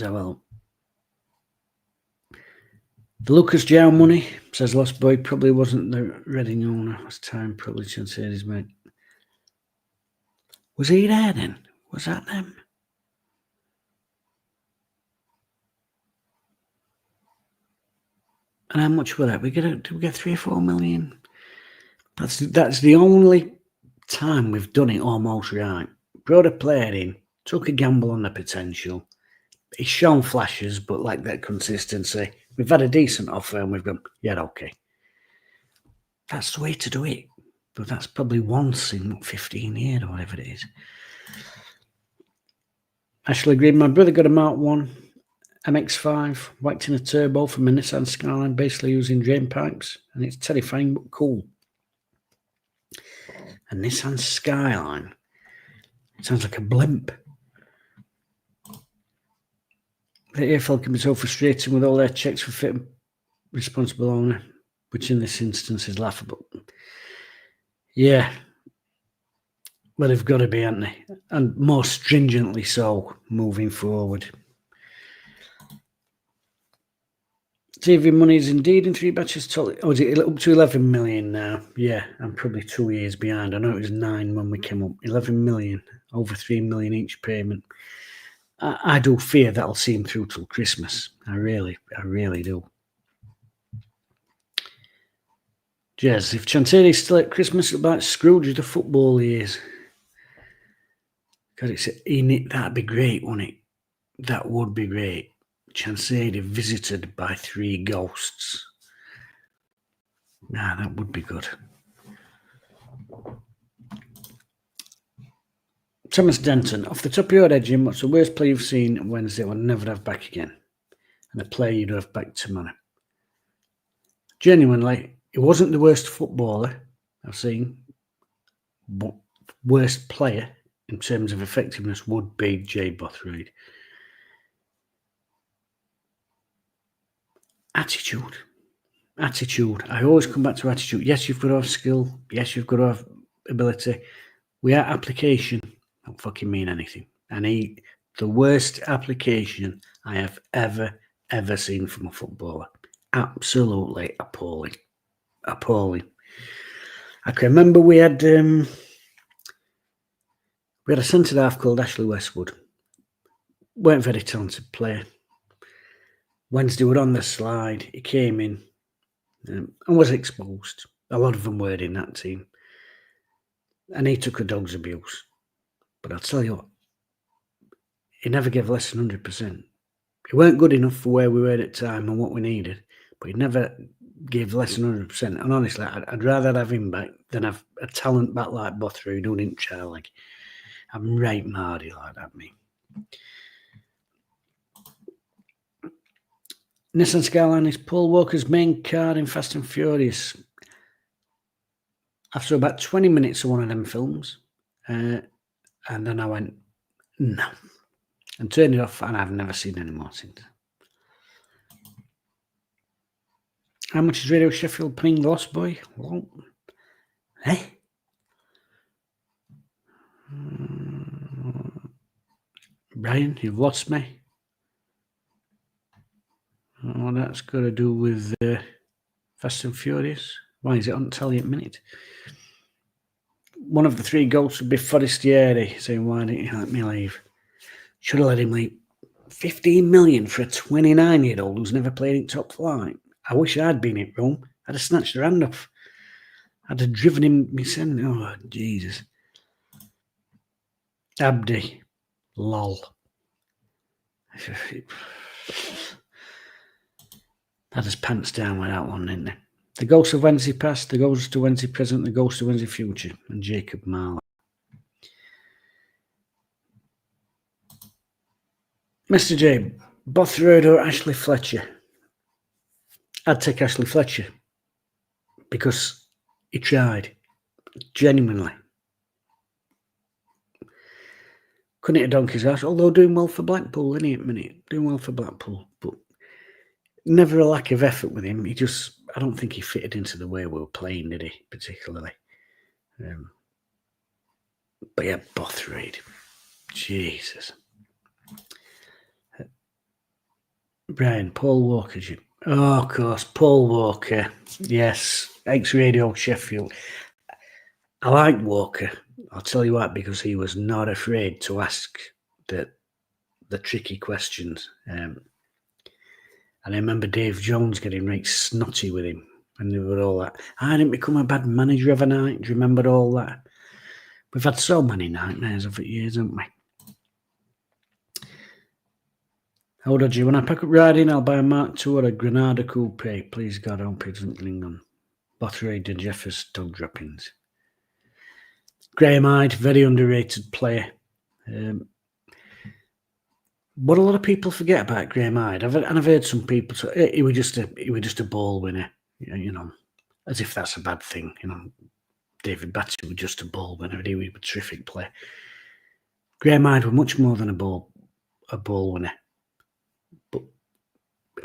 well, the Lucas Jow money, says Lost Boy, probably wasn't the Reading owner. Last time, probably Chansiri's mate. Was he there then? Was that them? And how much were that? Did we get 3 or 4 million? That's the only time we've done it almost right. Brought a player in, took a gamble on the potential. He's shown flashes, but like that consistency. We've had a decent offer and we've gone, yeah, okay. That's the way to do it. But that's probably once in 15 years or whatever it is. Ashley Green, my brother got a Mark 1 MX-5, whacked in a turbo from a Nissan Skyline, basically using drain pipes, and it's terrifying but cool. A Nissan Skyline. It sounds like a blimp. The AFL can be so frustrating with all their checks for fit and responsible owner, which in this instance is laughable. Yeah. Well, they've got to be, haven't they? And more stringently so moving forward. TV money is indeed in 3 batches. Oh, is it up to 11 million now? Yeah, I'm probably 2 years behind. I know it was 9 when we came up. 11 million, over 3 million each payment. I do fear that'll see him through till Christmas. I really do. Jez, if Chansiri's still at Christmas, it'll be like Scrooge the football years. Because that'd be great, wouldn't it? That would be great. Chansiri visited by 3 ghosts. Nah, that would be good. Thomas Denton, off the top of your head, Jim, what's the worst play you've seen Wednesday we'll never have back again? And a player you'd have back tomorrow? Genuinely, it wasn't the worst footballer I've seen, but worst player in terms of effectiveness would be Jay Bothroyd. Attitude. Attitude. I always come back to attitude. Yes, you've got to have skill. Yes, you've got to have ability. Without application, don't fucking mean anything. And the worst application I have ever seen from a footballer. Absolutely appalling. Appalling. I can remember we had a centre half called Ashley Westwood. Weren't very talented player. Wednesday were on the slide. He came in and was exposed. A lot of them were in that team. And he took a dog's abuse. But I'll tell you what, he never gave less than 100%. He weren't good enough for where we were at the time and what we needed, but he never gave less than 100%. And honestly, I'd rather have him back than have a talent back like Bothroyd who didn't try like. I'm right mardy like that, me. Nissan Skyline is Paul Walker's main card in Fast and Furious. After about 20 minutes of one of them films, and then I went, no, and turned it off, and I've never seen any more since. How much is Radio Sheffield paying the Lost Boy? Well, Brian, you've lost me. Oh, that's got to do with Fast and Furious. Why is it on telly at minute? One of the three goals would be Forestieri saying, why didn't you let me leave? Should have let him leave. 15 million for a 29-year-old who's never played in top flight. I wish I'd been at Rome. I'd have snatched her hand off. I'd have driven him myself. Oh, Jesus. Abdi. Lol. That has pants down with that one, didn't they? The ghost of Wednesday past, the ghost of Wednesday present, the ghost of Wednesday future, and Jacob Marley. Mr. J, Bothroyd or Ashley Fletcher? I'd take Ashley Fletcher because he tried, genuinely. Couldn't hit a donkey's ass, although doing well for Blackpool, isn't he, at minute? Doing well for Blackpool, but never a lack of effort with him. I don't think he fitted into the way we were playing, did he, particularly? But yeah, Bothroyd. Jesus. Brian, Paul Walker. Oh, of course, Paul Walker. Yes, ex-Radio Sheffield. I like Walker. I'll tell you what, because he was not afraid to ask the tricky questions. And I remember Dave Jones getting right snotty with him when they were all that. I didn't become a bad manager overnight. Do you remember all that? We've had so many nightmares of it years, haven't we? How old are you? When I pack up riding, I'll buy a Mark II or a Granada Coupe. Please God, I hope it doesn't linger on. Bothroyd and Jeffers dog droppings. Graham Hyde, very underrated player. What a lot of people forget about Graham Hyde, I've heard some people say he was just a ball winner, you know, as if that's a bad thing. You know, David Batty was just a ball winner. He was a terrific player. Graham Hyde was much more than a ball winner.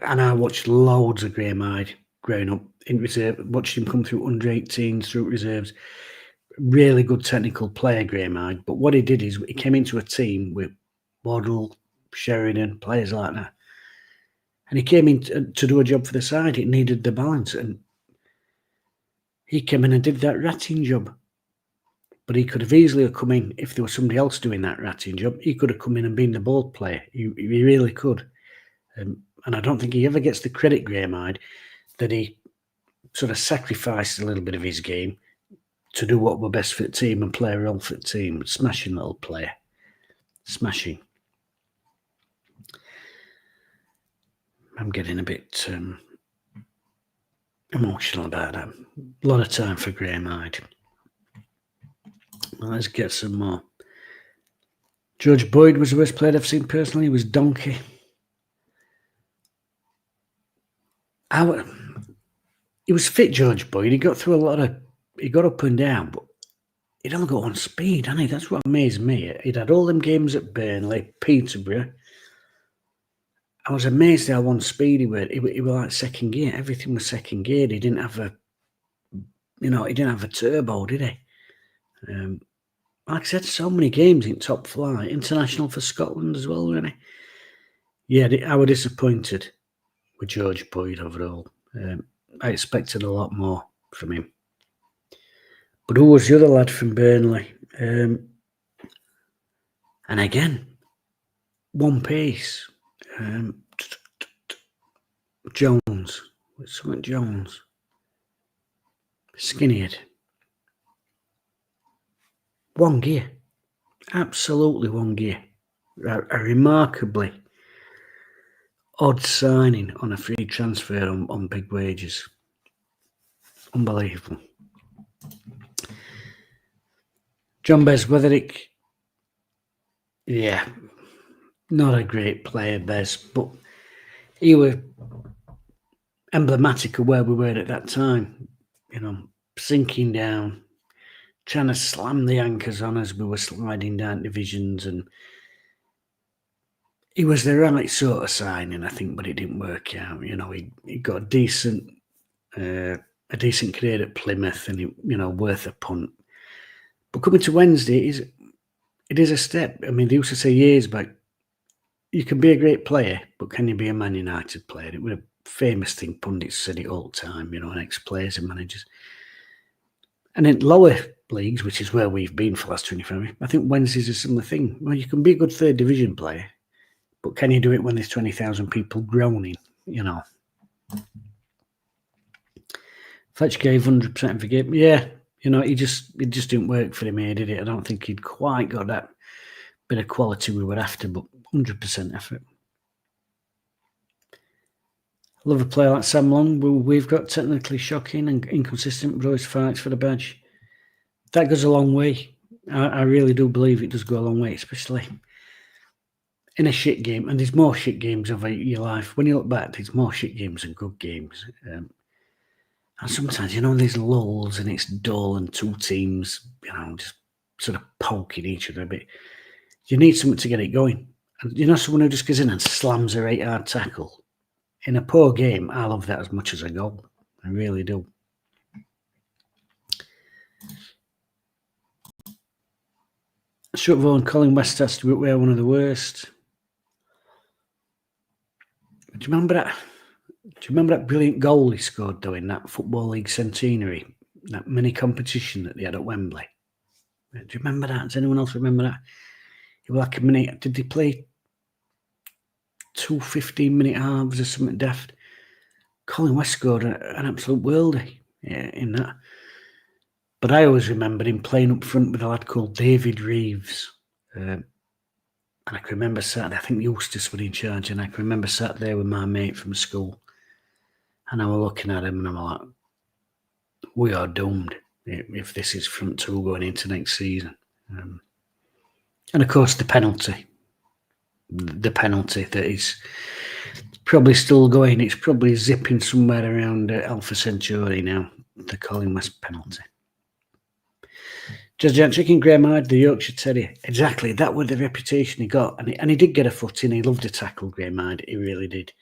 And I watched loads of Graham Hyde growing up in reserve. Watched him come through under 18s, through reserves. Really good technical player, Graham Hyde. But what he did is he came into a team with Waddle, Sheridan, players like that. And he came in to do a job for the side. It needed the balance. And he came in and did that ratting job. But he could have easily come in, if there was somebody else doing that ratting job, he could have come in and been the ball player. He really could. And I don't think he ever gets the credit, Graham Hyde, that he sort of sacrificed a little bit of his game to do what were best for the team and play a role for the team. Smashing little player. Smashing. I'm getting a bit emotional about that. A lot of time for Graham Hyde. Well, let's get some more. George Boyd was the worst player I've seen personally. He was donkey. He was fit, George Boyd. He got through he got up and down, but he'd only got one speed, hadn't he? That's what amazed me. He'd had all them games at Burnley, Peterborough, I was amazed how one speed he were. He was like second gear. Everything was second geared. He didn't have a turbo, did he? Like I said, so many games in top flight. International for Scotland as well, really. Yeah, I was disappointed with George Boyd overall. I expected a lot more from him. But who was the other lad from Burnley? And again, one pace. Jones. Something Jones. Skinnyhead. One gear. Absolutely one gear. A remarkably odd signing on a free transfer on big wages. Unbelievable. John Beswetherick. Yeah. Not a great player, Bez, but he was emblematic of where we were at that time. Sinking down, trying to slam the anchors on as we were sliding down divisions, and he was the right sort of signing, I think, but it didn't work out. He got a decent career at Plymouth, and worth a punt. But coming to Wednesday, it is a step. I mean, they used to say years back, you can be a great player, but can you be a Man United player? It was a famous thing. Pundits said it all the time, and ex-players and managers. And in lower leagues, which is where we've been for the last 25 years, I think Wednesday's a similar thing. Well, you can be a good third division player, but can you do it when there's 20,000 people groaning? Fletch gave 100% of the game. Yeah, it just didn't work for him here, did it? I don't think he'd quite got that bit of quality we were after, but 100% effort. Love a player like Sam Long. We've got technically shocking and inconsistent, but always fights for the badge. That goes a long way. I really do believe it does go a long way, especially in a shit game. And there's more shit games of your life. When you look back, there's more shit games than good games. And sometimes, there's lulls and it's dull and two teams, just sort of poking each other a bit. You need something to get it going. And someone who just goes in and slams a 8-yard tackle. In a poor game, I love that as much as a goal. I really do. Sheffield and Colin West has to be one of the worst. Do you remember that? Do you remember that brilliant goal he scored though in that Football League centenary, that mini competition that they had at Wembley? Do you remember that? Does anyone else remember that? It was like a minute. Did they play 2 15-minute halves or something daft? Colin West scored an absolute worldie in that. But I always remember him playing up front with a lad called David Reeves. And I can remember Saturday, I think Eustace was in charge, and I can remember sat there with my mate from school. And I was looking at him and I'm like, we are doomed if this is front two going into next season. And of course, the penalty that is probably still going. It's probably zipping somewhere around Alpha Centauri now, the Colin West penalty. Just chicken Graham Hyde, the Yorkshire Terrier. Exactly, that was the reputation he got. And he did get a foot in. He loved to tackle, Graham Hyde. He really did.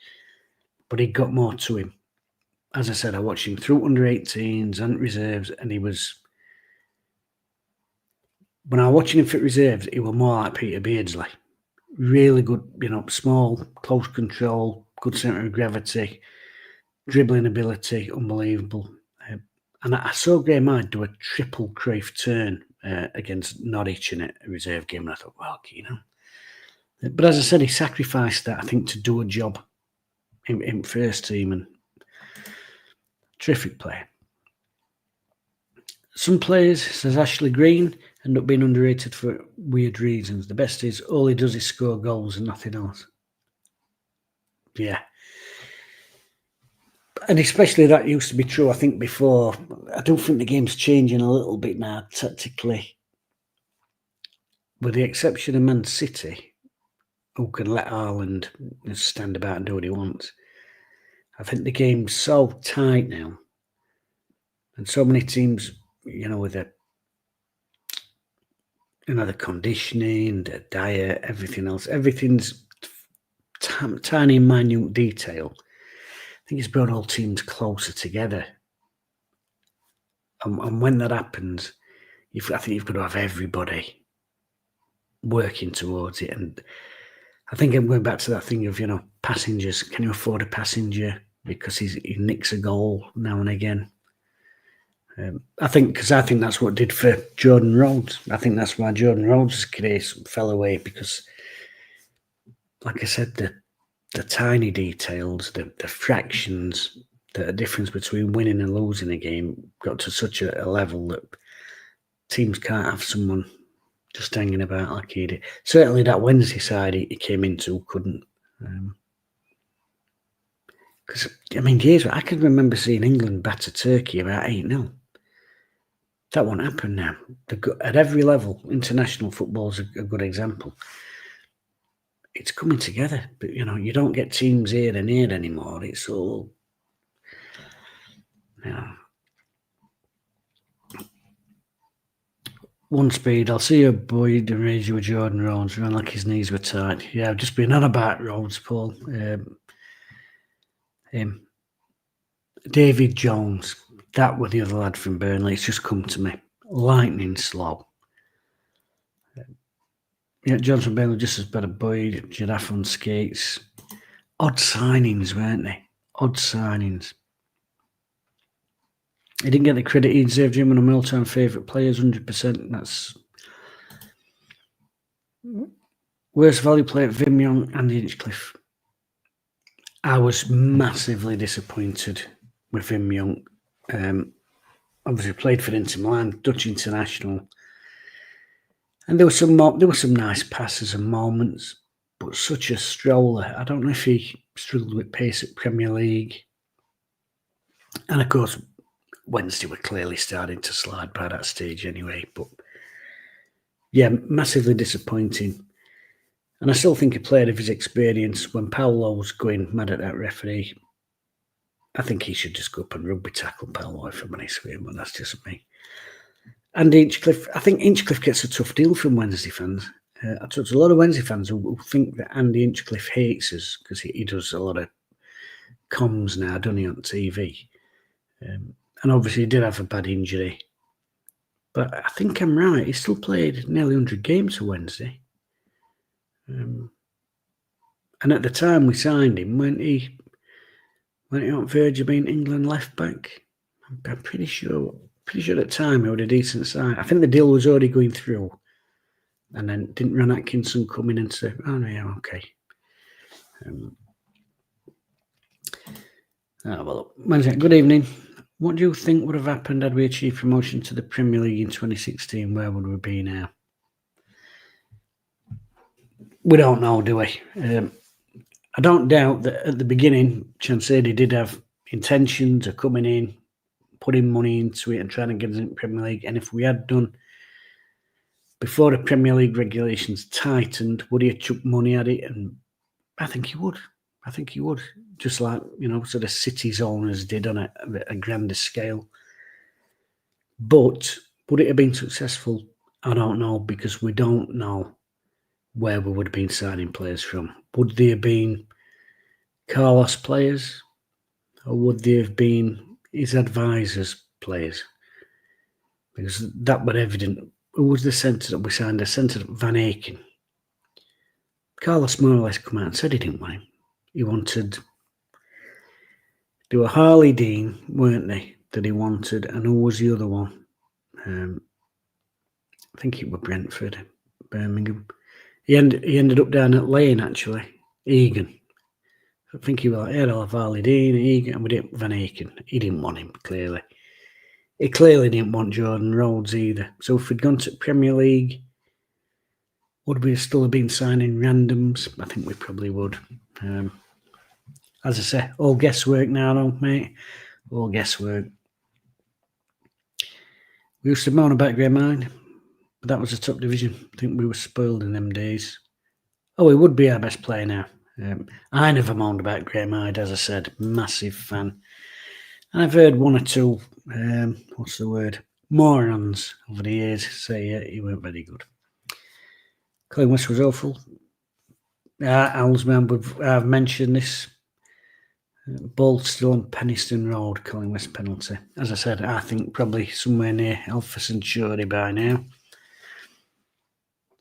But he got more to him. As I said, I watched him through under-18s and reserves, and he was... When I was watching him fit reserves, he was more like Peter Beardsley. Really good, small, close control, good centre of gravity, dribbling ability, unbelievable. And I saw Graham Hyde do a triple Cruyff turn against Norwich in a reserve game, and I thought, well, But as I said, he sacrificed that, I think, to do a job in first team, and terrific player. Some players, says Ashley Green, end up being underrated for weird reasons. The best is all he does is score goals and nothing else. Yeah. And especially that used to be true, I think, before. I don't think the game's changing a little bit now, tactically. With the exception of Man City, who can let Haaland stand about and do what he wants. I think the game's so tight now. And so many teams, with the conditioning, the diet, everything else, everything's tiny, minute detail, I think it's brought all teams closer together. And when that happens, I think you've got to have everybody working towards it. And I think I'm going back to that thing of, passengers. Can you afford a passenger? Because he nicks a goal now and again. I think that's what did for Jordan Rhodes. I think that's why Jordan Rhodes' case fell away, because, like I said, the tiny details, the fractions, the difference between winning and losing a game got to such a level that teams can't have someone just hanging about like he did. Certainly that Wednesday side he came into couldn't. Because, years I can remember seeing England batter Turkey about 8-0. That won't happen now. At every level, international football is a good example. It's coming together, but you don't get teams here and here anymore. It's all, one speed. I'll see you, boy, and raise you with Jordan Rhodes. Ran like his knees were tight. Yeah, I've just been on about Rhodes, Paul. David Jones, that was the other lad from Burnley. It's just come to me. Lightning slow. Johnson Bale just as bad a Boyd, Giraffe on skates. Odd signings, weren't they? Odd signings. He didn't get the credit he deserved. Him one of my all-time favourite players, 100%. That's worst value player, Vim Young, Andy Hinchcliffe. I was massively disappointed with Vim Young. Obviously played for Inter Milan, Dutch international. And there were some nice passes and moments, but such a stroller. I don't know if he struggled with pace at Premier League. And of course, Wednesday were clearly starting to slide by that stage anyway. But yeah, massively disappointing. And I still think a player of his experience, when Paolo's going mad at that referee, I think he should just go up and rugby tackle Paolo if I'm honest with him, but that's just me. And Hinchcliffe, I think Hinchcliffe gets a tough deal from Wednesday fans. I talked to a lot of Wednesday fans who think that Andy Hinchcliffe hates us because he does a lot of comms now, doesn't he, on TV? And obviously he did have a bad injury. But I think I'm right. He still played nearly 100 games for Wednesday. And at the time we signed him, weren't he on verge of being England left back? I'm pretty sure at the time he had a decent side. I think the deal was already going through. And then didn't Ron Atkinson come in and say, oh, yeah, okay. Good evening. What do you think would have happened had we achieved promotion to the Premier League in 2016? Where would we be now? We don't know, do we? I don't doubt that at the beginning, Chansiri did have intentions of coming in, putting money into it and trying to get us in the Premier League. And if we had done, before the Premier League regulations tightened, would he have chucked money at it? And I think he would. Just like, sort of City's owners did on a grander scale. But would it have been successful? I don't know, because we don't know where we would have been signing players from. Would they have been Carlos players? Or would they have been his advisors' players? Because that was evident. Who was the centre that we signed? The centre, Van Aken. Carlos more or less come out and said he didn't want him. He wanted... They were Harley Dean, weren't they, that he wanted, and who was the other one? I think it was Brentford, Birmingham. He ended up down at Lane, actually, Egan. I think he was like, yeah, I'll have Harley Dean, Egan, and we didn't Van Aken. He didn't want him, clearly. He clearly didn't want Jordan Rhodes either. So if we'd gone to Premier League, would we still have been signing randoms? I think we probably would. As I say, all guesswork now, though, mate. All guesswork. We used to moan about Graham Hyde, but that was a top division. I think we were spoiled in them days. Oh, he would be our best player now. I never moaned about Graham Hyde, as I said. Massive fan. And I've heard one or two, morons over the years say he weren't very good. Colin West was awful. Owlsman, I've mentioned this. Boldstone, Penistone Road, Collingwood penalty. As I said, I think probably somewhere near Elphas and Shorey by now.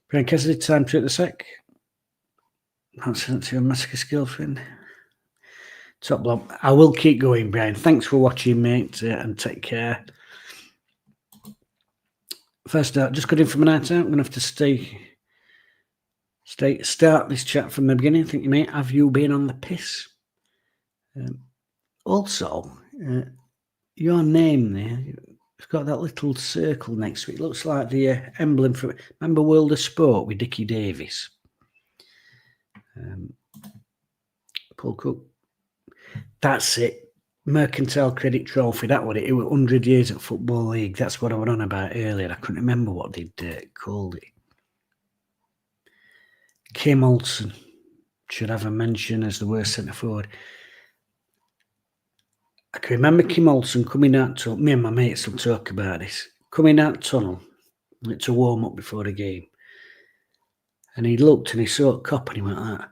Brian Cassidy, time to hit the sack. Not sent to your masochist girlfriend. Top blob. I will keep going, Brian. Thanks for watching, mate, and take care. First out, just got in from a night out. I'm going to have to start this chat from the beginning. I think you may have you been on the piss. Also, your name there, it's got that little circle next to it. It looks like the emblem from, remember World of Sport with Dickie Davies? Paul Cook. That's it. Mercantile Credit Trophy, that was it. It was 100 years at Football League. That's what I was on about earlier. I couldn't remember what they'd called it. Kim Olsen should have a mention as the worst centre forward. I can remember Kim Olsen coming out to, me and my mates will talk about this, coming out tunnel to warm up before the game. And he looked and he saw a cop and he went like that.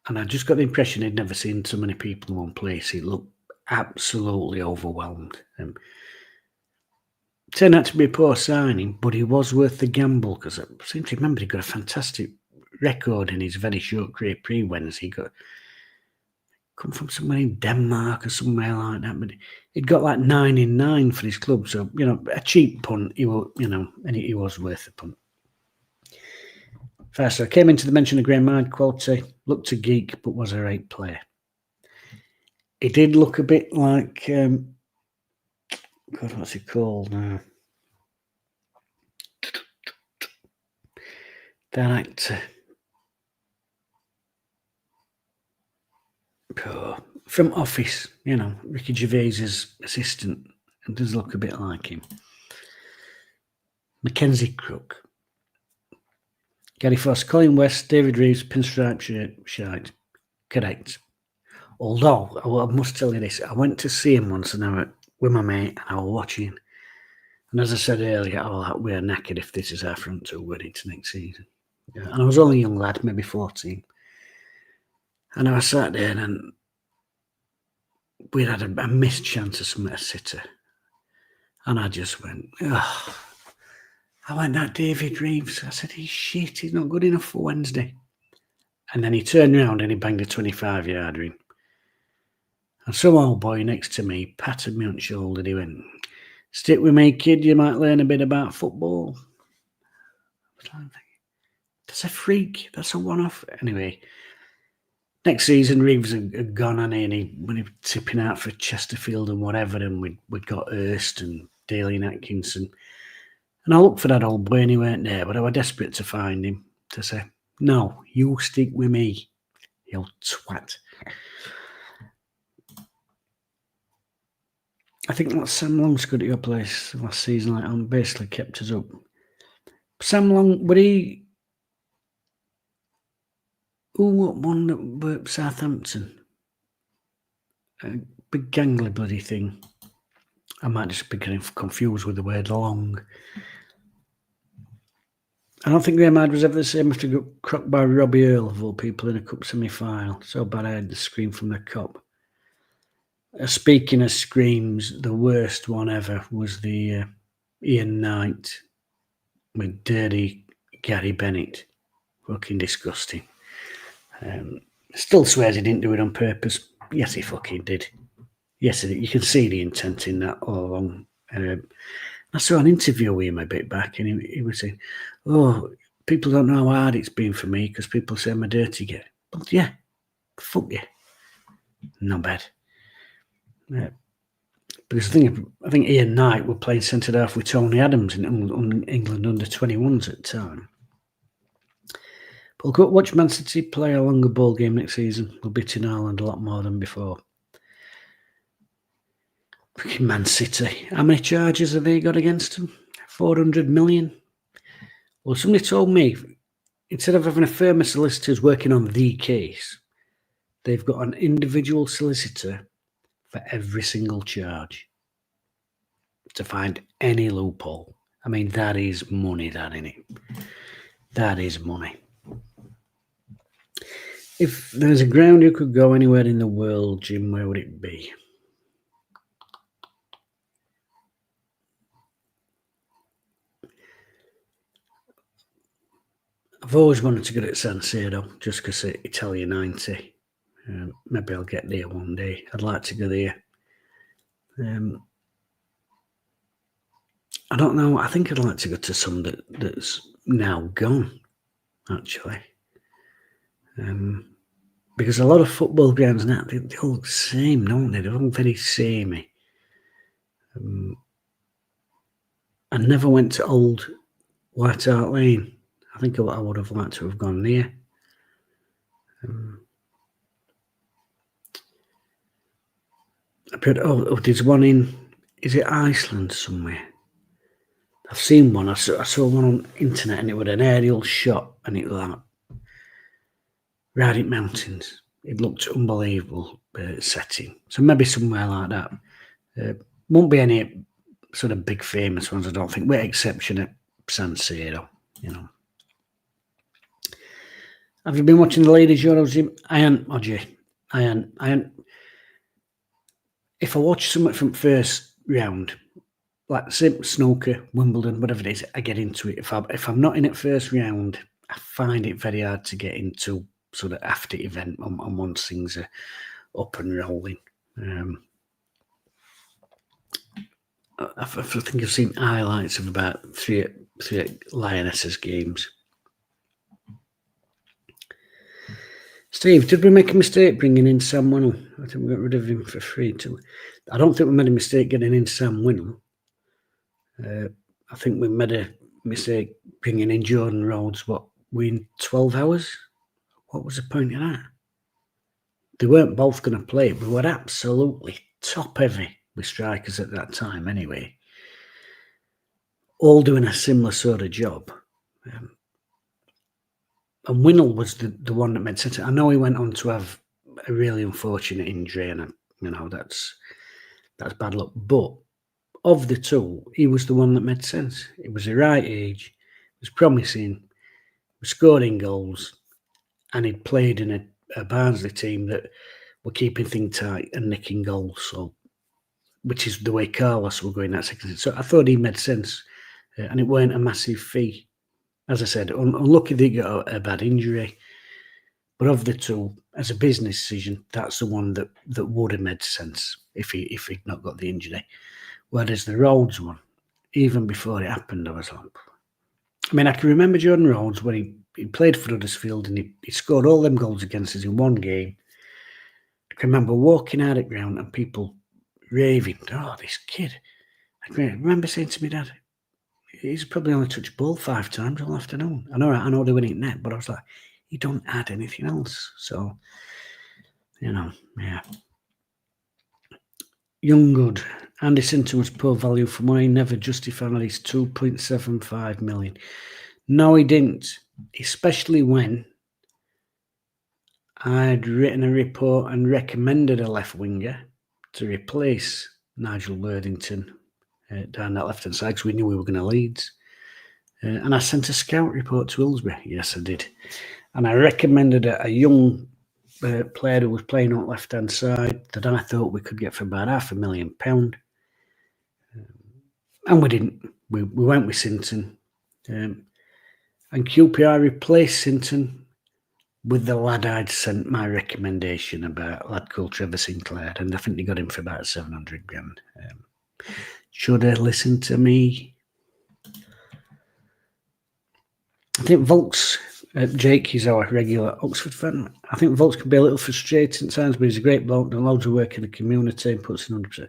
And I just got the impression he'd never seen so many people in one place. He looked absolutely overwhelmed. Turned out to be a poor signing, but he was worth the gamble because I seem to remember he got a fantastic record in his very short career pre-Wednesday. He got come from somewhere in Denmark or somewhere like that, but he'd got like 9 in 9 for his club. So, a cheap punt, he was worth the punt. First, I came into the mention of Graham Hyde quality, looked a geek, but was a right player. He did look a bit like, God, what's he called now? That actor. From Office, Ricky Gervais's assistant. It does look a bit like him. Mackenzie Crook. Gary Foss, Colin West, David Reeves, pinstripe shirt. Correct. Although, I must tell you this, I went to see him once and I was with my mate and I was watching. And as I said earlier, I was like, we're knackered if this is our front two going into next season. Yeah, and I was only a young lad, maybe 14. And I sat there and we'd had a missed chance of something to Sitter. And I just went, oh. I went, that David Reeves. I said, he's shit. He's not good enough for Wednesday. And then he turned around and he banged a 25-yarder in. And some old boy next to me patted me on the shoulder. He went, stick with me, kid. You might learn a bit about football. I was like, that's a freak. That's a one-off. Anyway, next season, Reeves had gone on in. When he was tipping out for Chesterfield and whatever, and we'd got Hurst and Daly and Atkinson. And I looked for that old boy and he weren't there, but I was desperate to find him to say, no, you stick with me, you twat. I think that Sam Long's good at your place last season, like, basically kept us up. Sam Long, would he... what one that worked Southampton? A big gangly bloody thing. I might just be getting confused with the word long. I don't think Graham Hyde was ever the same after he got crocked by Robbie Earle, of all people, in a cup semi-final. So bad I had the scream from the cop. Speaking of screams, the worst one ever was the Ian Knight with dirty Gary Bennett. Fucking disgusting. Still swears he didn't do it on purpose. Yes, he fucking did. Yes, he did. You can see the intent in that all along. I saw an interview with him a bit back and he was saying, oh, people don't know how hard it's been for me because people say I'm a dirty guy. But yeah, fuck you. Not bad. Because I think Ian Knight were playing centre half with Tony Adams in England under 21s at the time. But we'll watch Man City play a longer ball game next season. We'll beat in Ireland a lot more than before. Freaking Man City. How many charges have they got against them? 400 million? Well, somebody told me, instead of having a firm of solicitors working on the case, they've got an individual solicitor for every single charge to find any loophole. I mean, that is money, that, isn't it? That is money. If there's a ground you could go anywhere in the world, Jim, where would it be? I've always wanted to go to San Siro, just because it's Italia 90. Maybe I'll get there one day. I'd like to go there. I don't know. I think I'd like to go to some that's now gone, actually. Because a lot of football grounds now, they all the same, don't they? They're all very samey. I never went to old White Hart Lane. I think I would have liked to have gone there. There's one in, is it Iceland somewhere? I've seen one. I saw one on internet, and it was an aerial shot, and it was like riding mountains. It looked unbelievable setting. So maybe somewhere like that. Won't be any sort of big famous ones, I don't think, with exception of San Siro, you know. Have you been watching the ladies' Euros, Jim? I ain't, Odgie. I ain't. If I watch something from first round, like snooker, Wimbledon, whatever it is, I get into it. If I'm not in it first round, I find it very hard to get into sort of after event and once things are up and rolling. I think I've seen highlights of about three Lionesses games. Steve, did we make a mistake bringing in Sam Winnell? I think we got rid of him for free too. I don't think we made a mistake getting in Sam Winnell. I think we made a mistake bringing in Jordan Rhodes. What, we in 12 hours? What was the point of that? They weren't both going to play. We were absolutely top heavy with strikers at that time anyway. All doing a similar sort of job. And Winnell was the one that made sense. I know he went on to have a really unfortunate injury, and that's bad luck. But of the two, he was the one that made sense. He was the right age, he was promising, was scoring goals, and he'd played in a Barnsley team that were keeping things tight and nicking goals. So, which is the way Carlos were going that second. So I thought he made sense, and it weren't a massive fee. As I said, unlucky that he got a bad injury. But of the two, as a business decision, that's the one that would have made sense if he'd not got the injury. Whereas the Rhodes one, even before it happened, I was like, I mean, I can remember Jordan Rhodes when he played for Huddersfield and he scored all them goals against us in one game. I can remember walking out at ground and people raving, "Oh, this kid!" I remember saying to my dad, "He's probably only touched ball 5 times all afternoon." I know they win it net, but I was like, he don't add anything else. So, yeah. Young good. Andy Sinton was poor value for money, never justified his 2.75 million. No, he didn't, especially when I'd written a report and recommended a left winger to replace Nigel Worthington down that left-hand side, because we knew we were going to Leeds. And I sent a scout report to Hillsborough. Yes, I did. And I recommended a young player who was playing on left-hand side that I thought we could get for about £500,000. And we didn't. We went with Sinton. And QPR replaced Sinton with the lad I'd sent my recommendation about, a lad called Trevor Sinclair, and I think they got him for about £700,000. Should they listen to me? I think Volks, Jake, he's our regular Oxford fan. I think Volks can be a little frustrating at times, but he's a great bloke, done loads of work in the community and puts in 100%.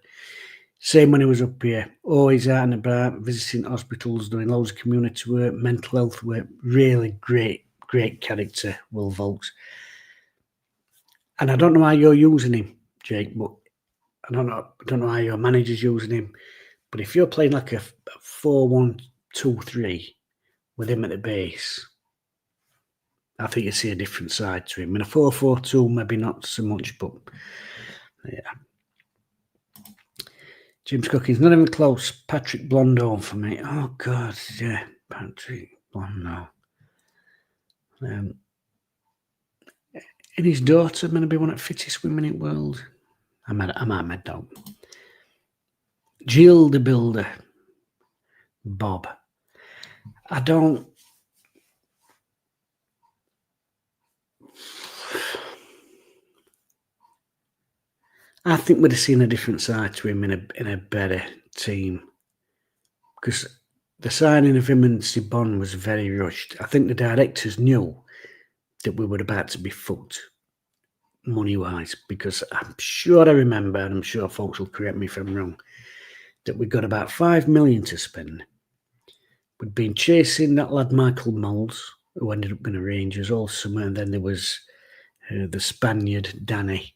Same when he was up here, always out and about, visiting hospitals, doing loads of community work, mental health work. Really great character, Will Volks. And I don't know how you're using him, Jake, but I don't know how your manager's using him. But if you're playing like a 4-1-2-3 with him at the base, I think you see a different side to him. In a 4-4-2, maybe not so much, but yeah. Jim's Cooking's not even close. Patrick Blondeau for me. Oh, God, yeah. Patrick Blondeau. And his daughter maybe won at fittest women in the world. I might have made that up. Jill the Builder. Bob. I think we'd have seen a different side to him in a better team. Because the signing of him and Sibon was very rushed. I think the directors knew that we were about to be fucked money-wise, because I'm sure I remember, and I'm sure folks will correct me if I'm wrong, that we got about 5 million to spend. We'd been chasing that lad Michael Moles, who ended up being a Rangers all summer, and then there was the Spaniard Danny,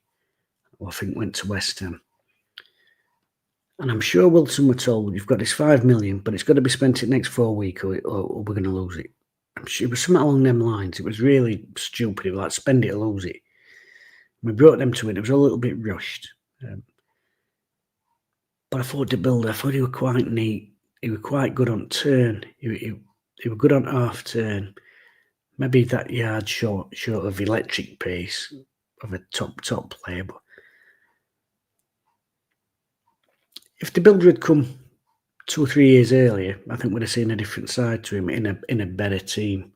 who I think went to West Ham. And I'm sure Wilson were told, you've got this 5 million, but it's got to be spent in the next 4 weeks or we're going to lose it. I'm sure it was something along them lines. It was really stupid. It was like, spend it or lose it. We brought them to it. It was a little bit rushed. But I thought the Builder, I thought he was quite neat. He was quite good on turn. He was good on half turn. Maybe that yard short of electric pace of a top player. But if the Builder had come 2 or 3 years earlier, I think we'd have seen a different side to him in a better team.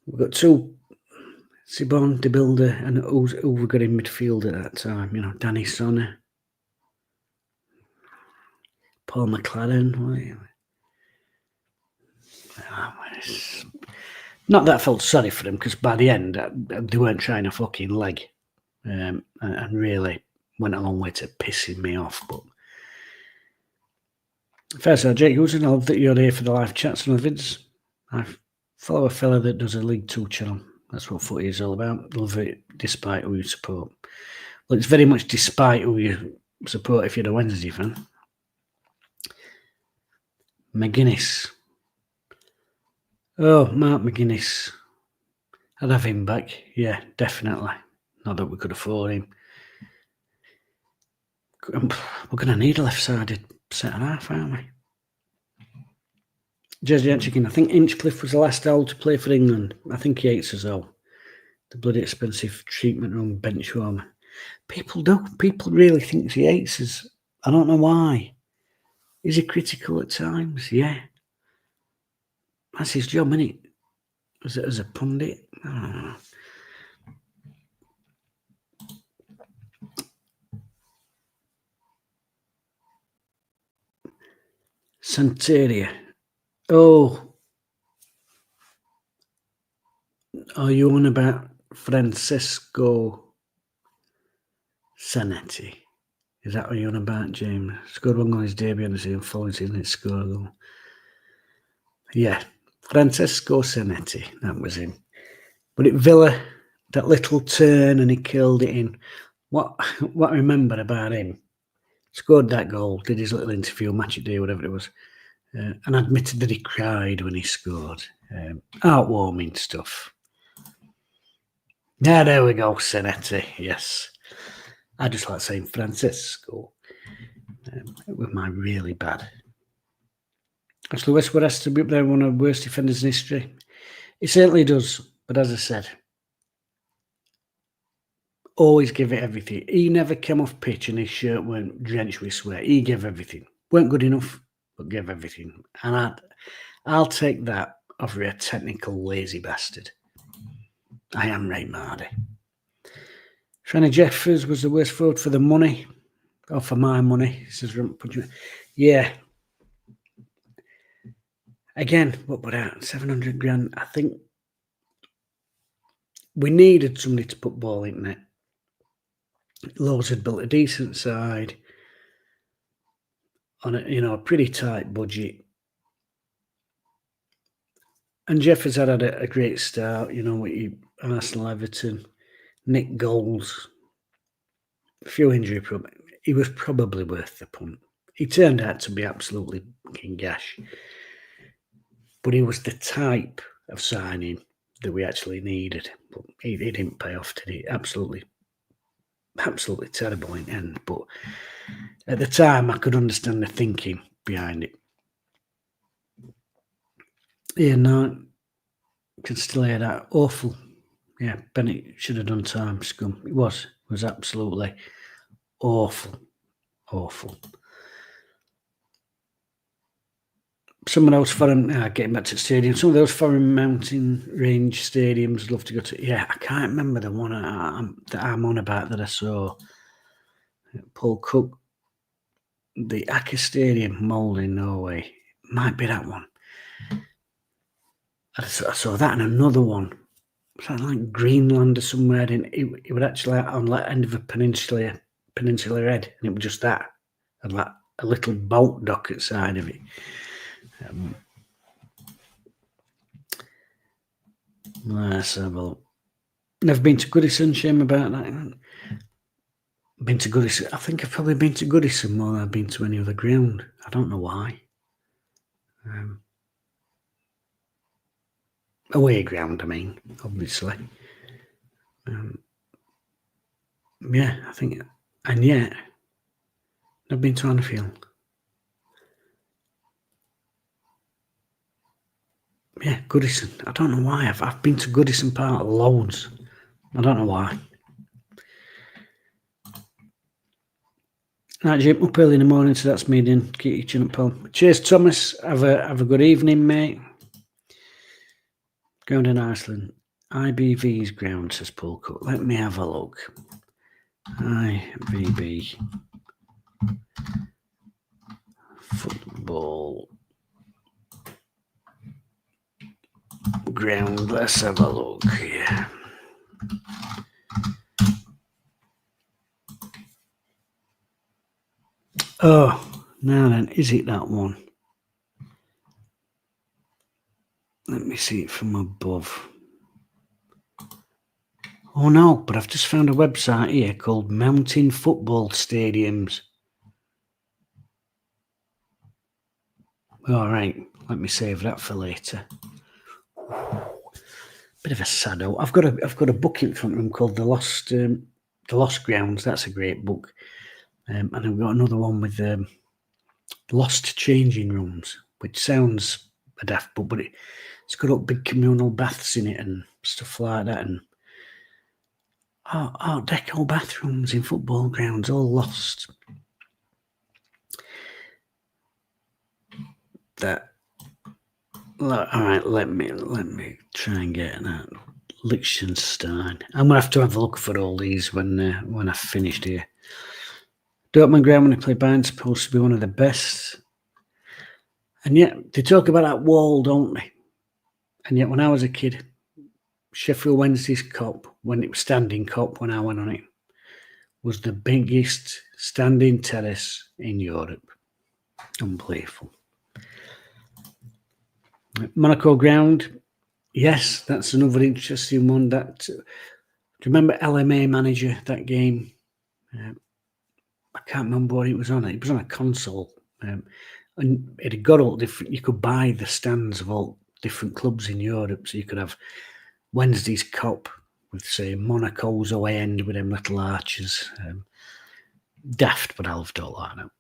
We've got two, Sibon, the Builder, and who we got in midfield at that time. You know, Danny Sonner, Paul McLaren. Not that I felt sorry for them, because by the end they weren't trying a fucking leg, and really went a long way to pissing me off. But first, Jake Hudson, I love that you're here for the live chats and the vids. I follow a fella that does a League 2 channel. That's what footy is all about. Love it, despite who you support. Well, it's very much despite who you support if you're a Wednesday fan. McGuinness. Oh, Mark McGuinness. I'd have him back. Yeah, definitely. Not that we could afford him. We're going to need a left-sided centre-half, aren't we? Jersey Chicken. I think Inchcliffe was the last owl to play for England. I think he hates us all. The bloody expensive treatment room bench warmer. People do. People really think he hates us. I don't know why. Is he critical at times? Yeah. That's his job, isn't it? As a pundit? I don't know. Santeria. Oh. Are you on about Francesco Zanetti? Is that what you're on about, James? Scored one goal on his debut and the following season it scored a goal. Yeah. Francesco Zanetti. That was him. But at Villa, that little turn and he killed it in. What I remember about him, scored that goal, did his little interview, match it day, whatever it was, and admitted that he cried when he scored. Heartwarming stuff. Yeah, there we go, Zanetti. Yes. I just like saying Francesco. It was my really bad. Actually, Westwood has to be up there, one of the worst defenders in history. He certainly does. But as I said, always give it everything. He never came off pitch and his shirt weren't drenched with sweat. He gave everything. Weren't good enough, but gave everything. And I'll take that over a technical lazy bastard. I am Ray Mardy. Shana Jeffers was the worst forward for the money. Or for my money. Says, yeah. Again, what put out? 700 grand. I think we needed somebody to put ball in net. Lowe's had built a decent side on a pretty tight budget. And Jeffers had a great start, with Arsenal, Everton, Nick goals, a few injury problems. He was probably worth the punt. He turned out to be absolutely fucking gash. But he was the type of signing that we actually needed. But he didn't pay off, did he? Absolutely terrible in the end. But at the time, I could understand the thinking behind it. Yeah, no, I can still hear that. Awful. Yeah, Bennett should have done time, scum. It was absolutely awful. Awful. Some of those foreign, getting back to the stadium, some of those foreign mountain range stadiums I'd love to go to. Yeah, I can't remember the one that I'm on about that I saw. Paul Cook, the Aker Stadium, Molde in Norway. Might be that one. I saw that and another one. Was that like Greenland or somewhere? And it would actually on the end of a peninsular head, and it was just that. And like a little boat dock at the side of it. Let's have a look. Never been to Goodison, shame about that. Been to Goodison. I think I've probably been to Goodison more than I've been to any other ground. I don't know why. Away ground, I mean, obviously. Yeah, I think, and yet, I've been to Anfield. Yeah, Goodison. I don't know why. I've been to Goodison Park loads. I don't know why. Right, Jim, up early in the morning, so that's me then. Keep your chin up, pal. Cheers, Thomas. Have a good evening, mate. Ground in Iceland. IBV's ground, says Paul Cook. Let me have a look. IBB football ground. Let's have a look here. Oh, now then, is it that one? Let me see it from above. Oh no, but I've just found a website here called Mountain Football Stadiums. All right, let me save that for later. Bit of a saddo. I've got a book in front of them called The Lost Grounds. That's a great book. And I've got another one with Lost Changing Rooms, which sounds a daft book, but it's got up big communal baths in it and stuff like that, and Art Deco bathrooms in football grounds, all lost. That. All right, let me try and get that. Liechtenstein. I'm gonna have to have a look for all these when I've finished here. Dortmund ground when they play Bayern supposed to be one of the best, and yet they talk about that wall, don't they? And yet when I was a kid, Sheffield Wednesday's Cup, when it was standing Cup, when I went on it, was the biggest standing terrace in Europe. Unbelievable. Monaco ground, yes, that's another interesting one. That do you remember LMA Manager, that game? I can't remember what it was on. It was on a console, and it had got all different. You could buy the stands of all different clubs in Europe, so you could have Wednesday's Cup with, say, Monaco's away end with them little arches. Daft, but I loved all that now.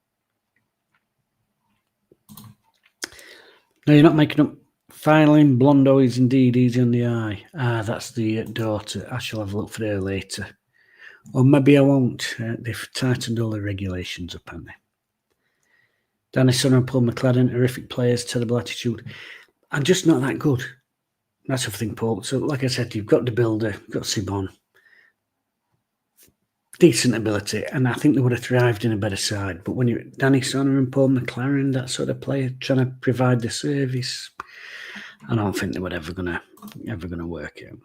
No, you're not making up. Filing Blondo is indeed easy on the eye. That's the daughter. I shall have a look for her later. Or maybe I won't. They've tightened all the regulations up, haven't they? Danny Sonner and Paul McLaren, horrific players, terrible attitude. I'm just not that good. That's the thing, Paul. So, like I said, you've got the builder, you've got Simon. Decent ability, and I think they would have thrived in a better side. But when you're Danny Sonner and Paul McLaren, that sort of player, trying to provide the service, I don't think they were ever gonna work out.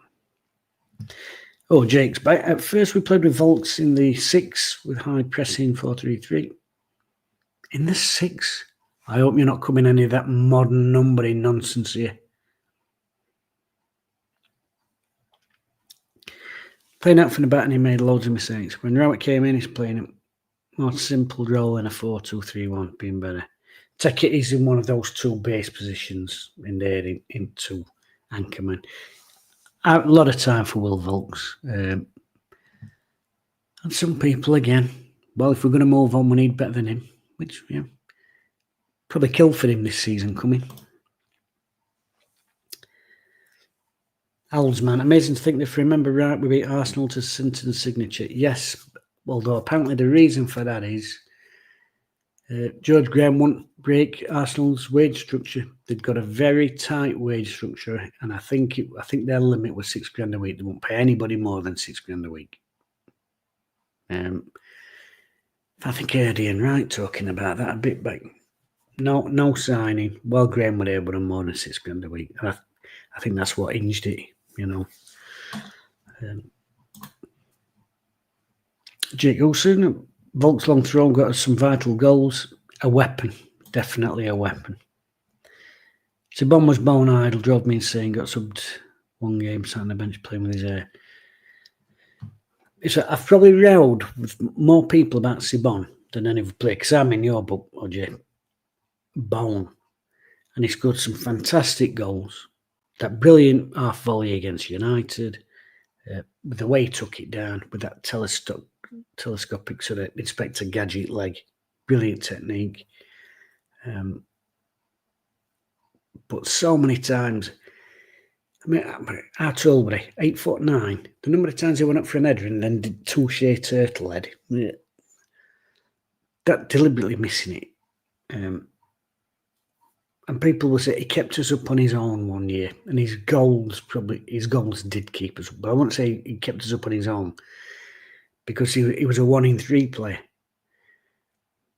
Oh, Jake's back. At first, we played with Volks in the 6 with high pressing 4-3-3. In the 6, I hope you're not coming any of that modern numbering nonsense here. Playing out from the back, and he made loads of mistakes. When Rowett came in, he's playing a more simple role in a 4-2-3-1, being better. Take it, he's in one of those two base positions in there, into anchorman. A lot of time for Will Volks. And some people, again, well, if we're going to move on, we need better than him, which, yeah, probably killed for him this season coming. Al's man, amazing to think that if I remember right, we beat Arsenal to Sinton's signature. Yes, although apparently the reason for that is George Graham won't break Arsenal's wage structure. They've got a very tight wage structure, and I think their limit was £6,000 a week. They won't pay anybody more than £6,000 a week. I think I heard Ian Wright talking about that a bit back. No signing. Well, Graham would able to more than £6,000 a week. And I think that's what hinged it, you know. Jake Olsen, Volks long throw, got us some vital goals. A weapon, definitely a weapon. Sibon was bone idle, drove me insane, got subbed one game, sat on the bench playing with his hair. I've probably rowed with more people about Sibon than any other player, because I'm in your book, OJ. Bone. And he scored some fantastic goals. That brilliant half volley against United, the way he took it down with that telescopic sort of Inspector Gadget leg, brilliant technique. But so many times, I mean, our Tilbury, 8'9", the number of times he went up for an header and then did touche turtle head, that deliberately missing it. And people will say he kept us up on his own one year, and his goals did keep us up. But I won't say he kept us up on his own, because he was a 1 in 3 player.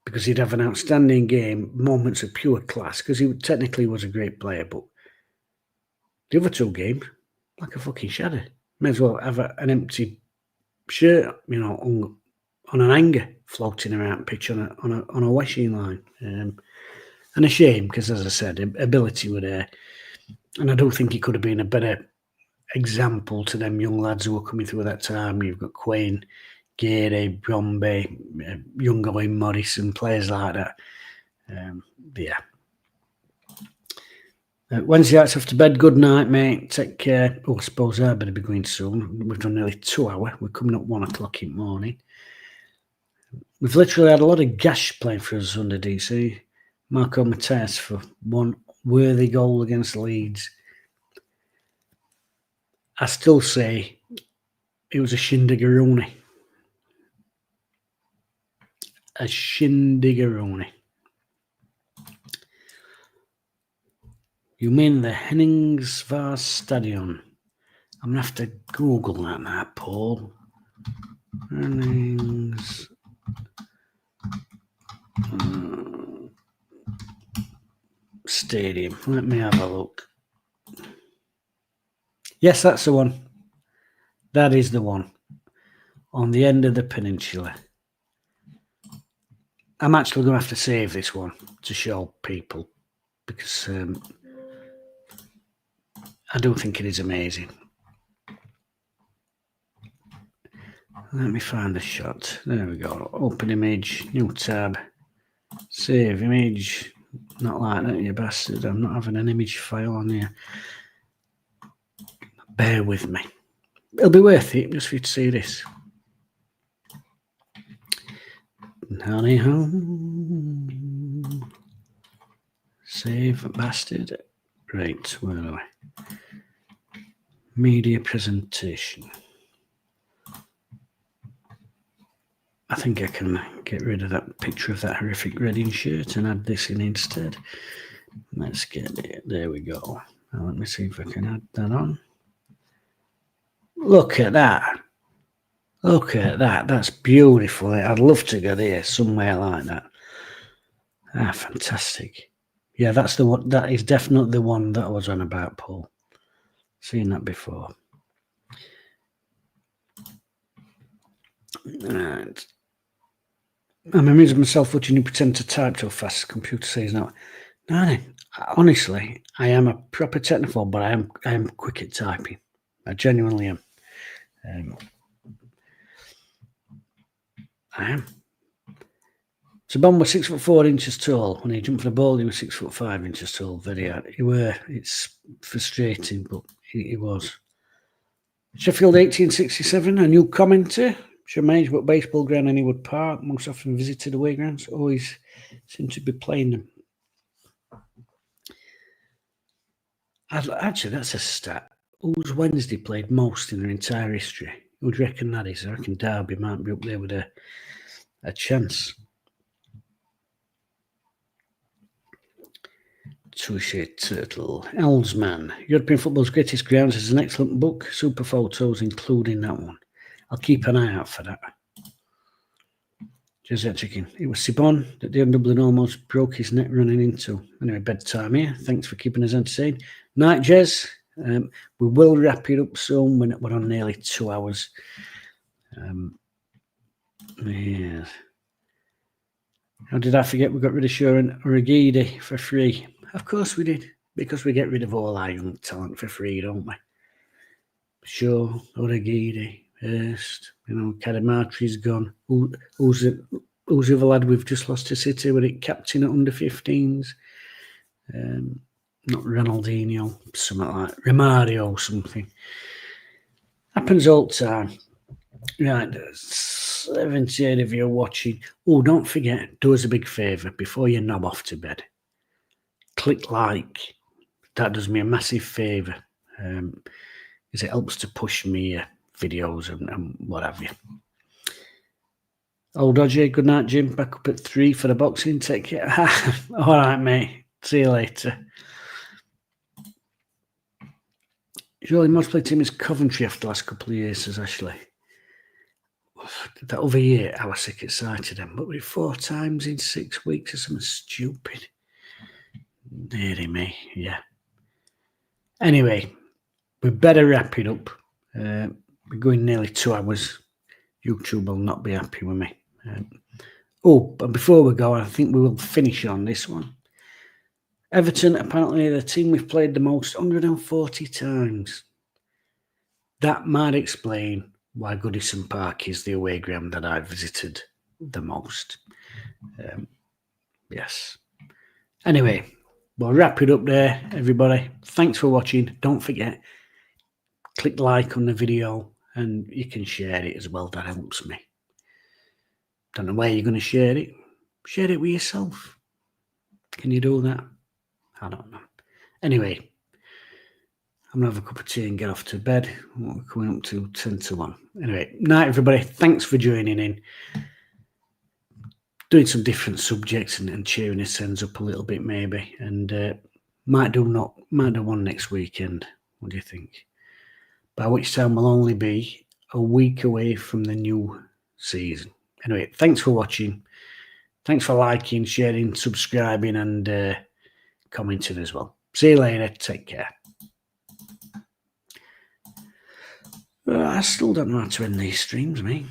Because he'd have an outstanding game, moments of pure class, because he technically was a great player, but the other 2 games, like a fucking shadow. May as well have an empty shirt, you know, on an hanger floating around pitch on a washing line. And a shame, because as I said, ability were there. And I don't think he could have been a better example to them young lads who were coming through at that time. You've got Quain, Gary, Bromby, young Owen Morrison, players like that. Yeah. Wednesday nights after bed, good night, mate. Take care. Oh, I suppose I better be going soon. We've done nearly 2 hours. We're coming up 1 o'clock in the morning. We've literally had a lot of gash playing for us under DC. Marco Matthias for one worthy goal against Leeds. I still say it was a shindigaroonie. A shindigaroonie. You mean the Henningsvars Stadion? I'm going to have to Google that now, Paul. Hennings... Stadium. Let me have a look. Yes, that's the one. That is the one. On the end of the peninsula. I'm actually going to have to save this one to show people, because I do think it is amazing. Let me find the shot. There we go. Open image, new tab, save image. Not like that, you bastard. I'm not having an image file on here. Bear with me. It'll be worth it just for you to see this. Honey home. Save bastard. Right, where are we? Media presentation. I think I can get rid of that picture of that horrific Reading shirt and add this in instead. Let's get it. There we go. Now let me see if I can add that on. Look at that. Look at that. That's beautiful. I'd love to go there somewhere like that. Ah, fantastic. Yeah, that's the one. That is definitely the one that I was on about, Paul. Seen that before. Right. I'm amusing myself watching you pretend to type too fast. The computer says not. No, honestly, I am a proper technophobe, but I am quick at typing. I genuinely am. I am. So Bon was 6'4" tall. When he jumped for the ball, he was 6'5" tall. Very hard. It's frustrating, but he was. Sheffield 1867, a new commentator. Should manage what baseball ground in Ewood Park. Most often visited away grounds. Always seem to be playing them. Actually, that's a stat. Who's Wednesday played most in their entire history? Who do you reckon that is? I reckon Derby might be up there with a chance. Touche Turtle. Elmsman. European Football's Greatest Grounds is an excellent book. Super photos, including that one. I'll keep an eye out for that. Jez Chicken. It was Sibon that Dion Dublin almost broke his neck running into. Anyway, bedtime here. Thanks for keeping us entertained. Night, Jez. We will wrap it up soon. We're on nearly 2 hours. Yeah. How did I forget we got rid of Sharon Uragidi for free? Of course we did, because we get rid of all our young talent for free, don't we? Sure, Uragidi, Hurst, Kadamatri's gone. Who's the other lad we've just lost to City? Were it captain at under 15s? Not Ronaldinho, something like Romario, something. Happens all the time. Right, 78 of you watching. Oh, don't forget, do us a big favour before you knob off to bed. Click like. That does me a massive favour. Because it helps to push me videos and what have you. Old Dodgy, good night, Jim. Back up at 3 for the boxing. Take care. All right, mate. See you later. Surely most play team is Coventry after the last couple of years, says Ashley. That other year, I was sick excited them, but with 4 times in 6 weeks or something stupid. Nearly me, yeah. Anyway, we better wrap it up. We're going nearly 2 hours. YouTube will not be happy with me. But before we go, I think we will finish on this one. Everton, apparently the team we've played the most, 140 times. That might explain why Goodison Park is the away ground that I've visited the most. Yes. Anyway, we'll wrap it up there, everybody. Thanks for watching. Don't forget, click like on the video and you can share it as well. That helps me. Don't know where you're going to share it. Share it with yourself. Can you do that? I don't know. Anyway, I'm going to have a cup of tea and get off to bed. We're coming up to 10 to 1. Anyway, night, everybody. Thanks for joining in. Doing some different subjects and cheering his ends up a little bit, maybe. And might do one next weekend. What do you think? By which time we'll only be a week away from the new season. Anyway, thanks for watching. Thanks for liking, sharing, subscribing, and commenting as well. See you later. Take care. I still don't know how to end these streams, mate.